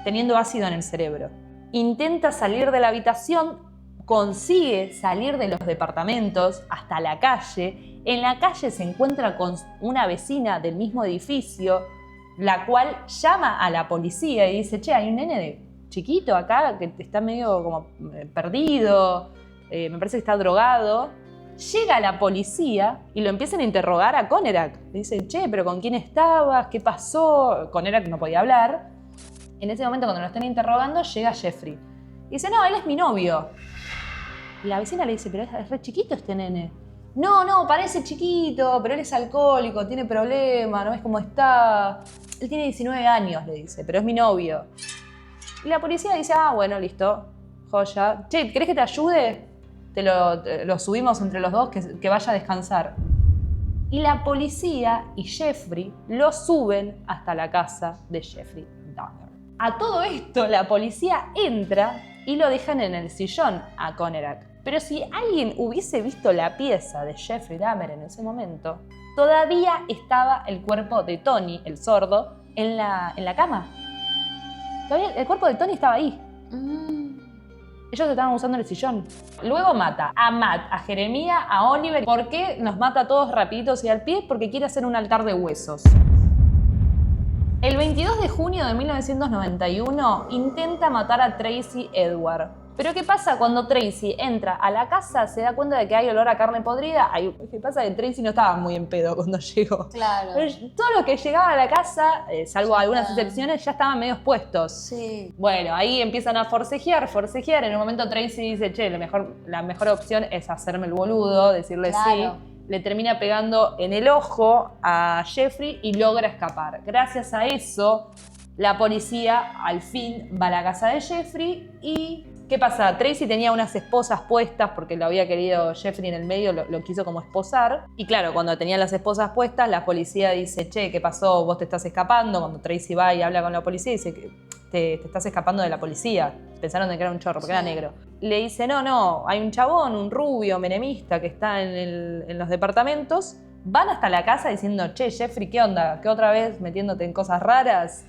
teniendo ácido en el cerebro. Intenta salir de la habitación, consigue salir de los departamentos hasta la calle. En la calle se encuentra con una vecina del mismo edificio, la cual llama a la policía y dice, che, hay un nene chiquito acá que está medio como perdido, me parece que está drogado. Llega la policía y lo empiezan a interrogar a Conerak. Le dicen, che, pero ¿con quién estabas? ¿Qué pasó? Conerak no podía hablar. En ese momento, cuando lo están interrogando, llega Jeffrey. Y dice, no, él es mi novio. Y la vecina le dice, pero es re chiquito este nene. No, parece chiquito, pero él es alcohólico, tiene problemas, no ves cómo está. Él tiene 19 años, le dice, pero es mi novio. Y la policía dice, bueno, listo, joya. Che, ¿querés que te ayude? Te lo subimos entre los dos, que vaya a descansar. Y la policía y Jeffrey lo suben hasta la casa de Jeffrey Dahmer. A todo esto, la policía entra y lo dejan en el sillón a Conerak. Pero si alguien hubiese visto la pieza de Jeffrey Dahmer en ese momento, todavía estaba el cuerpo de Tony, el sordo, en la cama. Todavía el cuerpo de Tony estaba ahí. Ellos estaban usando el sillón. Luego mata a Matt, a Jeremia, a Oliver. ¿Por qué nos mata a todos rapiditos y al pie? Porque quiere hacer un altar de huesos. El 22 de junio de 1991 intenta matar a Tracy Edward. Pero ¿qué pasa cuando Tracy entra a la casa? Se da cuenta de que hay olor a carne podrida. ¿Qué pasa? Que Tracy no estaba muy en pedo cuando llegó. Claro. Pero todos los que llegaban a la casa, salvo algunas excepciones, ya estaban medio puestos. Sí. Bueno, ahí empiezan a forcejear. En un momento Tracy dice, che, la mejor opción es hacerme el boludo, decirle Claro. sí. le termina pegando en el ojo a Jeffrey y logra escapar. Gracias a eso, la policía al fin va a la casa de Jeffrey y... ¿qué pasa? Tracy tenía unas esposas puestas porque lo había querido Jeffrey en el medio, lo quiso como esposar. Y claro, cuando tenía las esposas puestas, la policía dice, che, ¿qué pasó? Vos te estás escapando. Cuando Tracy va y habla con la policía, dice que te estás escapando de la policía. Pensaron de que era un chorro, porque era negro. Le dice, no, hay un chabón, un rubio, menemista, que está en los departamentos. Van hasta la casa diciendo, che, Jeffrey, ¿qué onda? ¿Qué otra vez metiéndote en cosas raras?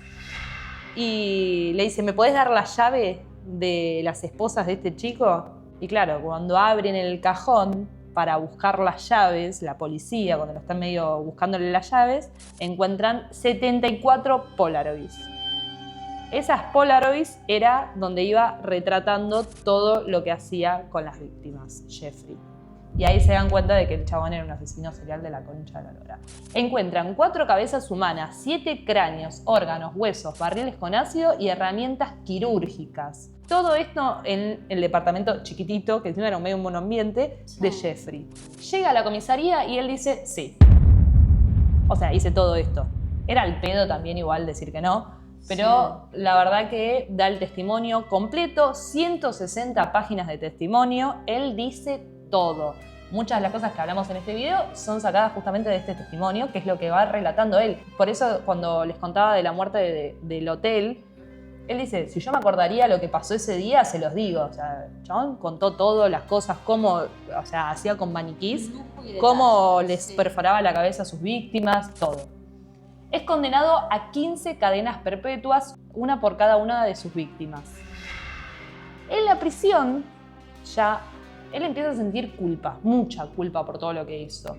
Y le dice, ¿me podés dar la llave de las esposas de este chico? Y claro, cuando abren el cajón para buscar las llaves, la policía, cuando lo están medio buscándole las llaves, encuentran 74 Polaroids. Esas Polaroids era donde iba retratando todo lo que hacía con las víctimas, Jeffrey. Y ahí se dan cuenta de que el chabón era un asesino serial de la concha de la lora. Encuentran 4 cabezas humanas, 7 cráneos, órganos, huesos, barriles con ácido y herramientas quirúrgicas. Todo esto en el departamento chiquitito, que encima era medio un monoambiente, de Jeffrey. Llega a la comisaría y él dice sí. O sea, hice todo esto. Era al pedo también igual decir que no, pero la verdad que da el testimonio completo, 160 páginas de testimonio, él dice todo. Muchas de las cosas que hablamos en este video son sacadas justamente de este testimonio, que es lo que va relatando él. Por eso cuando les contaba de la muerte del hotel, él dice, si yo me acordaría lo que pasó ese día, se los digo. O sea, el chabón contó todo, las cosas, cómo, o sea, hacía con maniquís, cómo les perforaba la cabeza a sus víctimas, todo. Es condenado a 15 cadenas perpetuas, una por cada una de sus víctimas. En la prisión, ya él empieza a sentir culpa, mucha culpa por todo lo que hizo.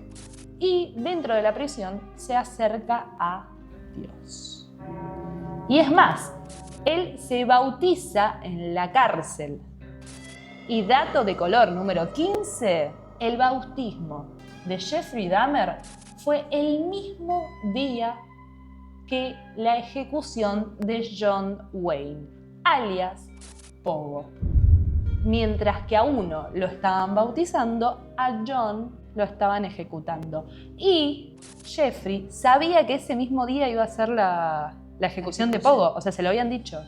Y dentro de la prisión se acerca a Dios. Y es más, él se bautiza en la cárcel. Y dato de color número 15, el bautismo de Jeffrey Dahmer fue el mismo día que la ejecución de John Wayne, alias Pogo. Mientras que a uno lo estaban bautizando, a John lo estaban ejecutando. Y Jeffrey sabía que ese mismo día iba a ser la ejecución de Pogo, o sea, se lo habían dicho.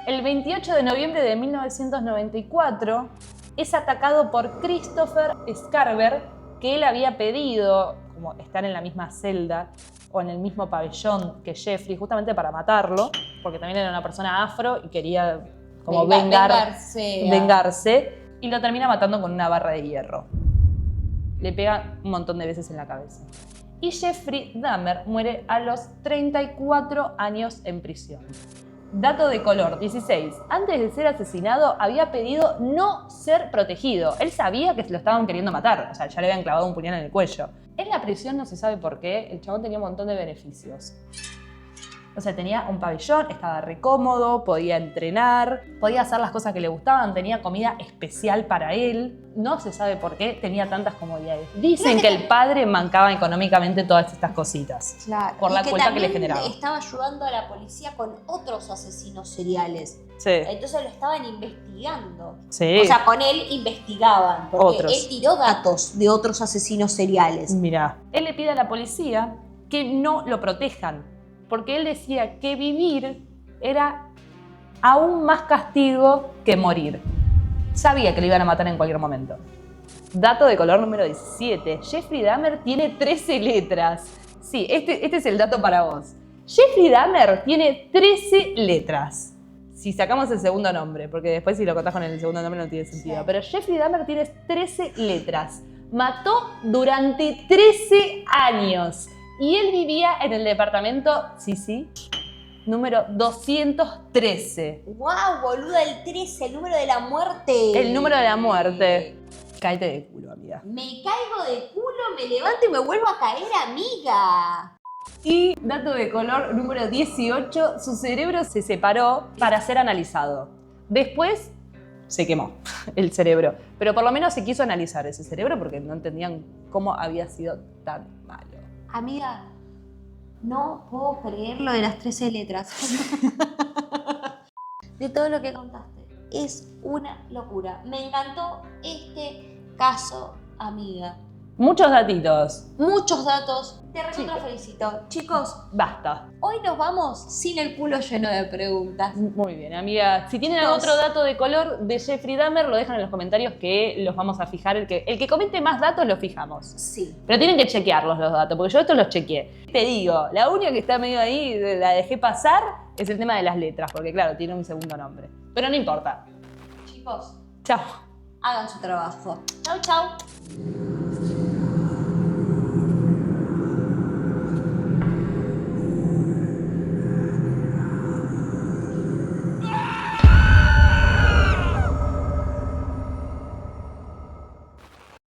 El 28 de noviembre de 1994 es atacado por Christopher Scarver, que él había pedido como estar en la misma celda o en el mismo pabellón que Jeffrey, justamente para matarlo, porque también era una persona afro y quería como vengarse, y lo termina matando con una barra de hierro. Le pega un montón de veces en la cabeza. Y Jeffrey Dahmer muere a los 34 años en prisión. Dato de color 16. Antes de ser asesinado había pedido no ser protegido. Él sabía que se lo estaban queriendo matar, o sea, ya le habían clavado un puñal en el cuello. En la prisión no se sabe por qué, el chabón tenía un montón de beneficios. O sea, tenía un pabellón, estaba re cómodo, podía entrenar, podía hacer las cosas que le gustaban, tenía comida especial para él. No se sabe por qué tenía tantas comodidades. Dicen que el padre mancaba económicamente todas estas cositas. Claro. Por la culpa que le generaba. Estaba ayudando a la policía con otros asesinos seriales. Sí. Entonces lo estaban investigando. Sí. O sea, con él investigaban. Porque Otros. él tiró datos de otros asesinos seriales. Mirá, él le pide a la policía que no lo protejan. Porque él decía que vivir era aún más castigo que morir. Sabía que lo iban a matar en cualquier momento. Dato de color número 17. Jeffrey Dahmer tiene 13 letras. Sí, este es el dato para vos. Jeffrey Dahmer tiene 13 letras. Si sacamos el segundo nombre, porque después si lo contás con el segundo nombre no tiene sentido. Sí. Pero Jeffrey Dahmer tiene 13 letras. Mató durante 13 años. Y él vivía en el departamento, sí, número 213. ¡Wow, boluda! El 13, el número de la muerte. El número de la muerte. Cáete de culo, amiga. Me caigo de culo, me levanto y me vuelvo a caer, amiga. Y dato de color número 18, su cerebro se separó para ser analizado. Después se quemó el cerebro. Pero por lo menos se quiso analizar ese cerebro porque no entendían cómo había sido tan malo. Amiga, no puedo creer lo de las 13 letras. De todo lo que contaste. Es una locura. Me encantó este caso amiga. Muchos datitos. Muchos datos. Te recontra felicito. Chicos, Basta. hoy nos vamos sin el culo lleno de preguntas. Muy bien, amiga. Si tienen Chicos. otro dato de color de Jeffrey Dahmer, lo dejan en los comentarios que los vamos a fijar. El que comente más datos lo fijamos. Sí. Pero tienen que chequearlos los datos, porque yo estos los chequeé. Te digo, la única que está medio ahí, la dejé pasar, es el tema de las letras, porque claro, tiene un segundo nombre. Pero no importa. Chicos, Chao. hagan su trabajo. Chau, chau.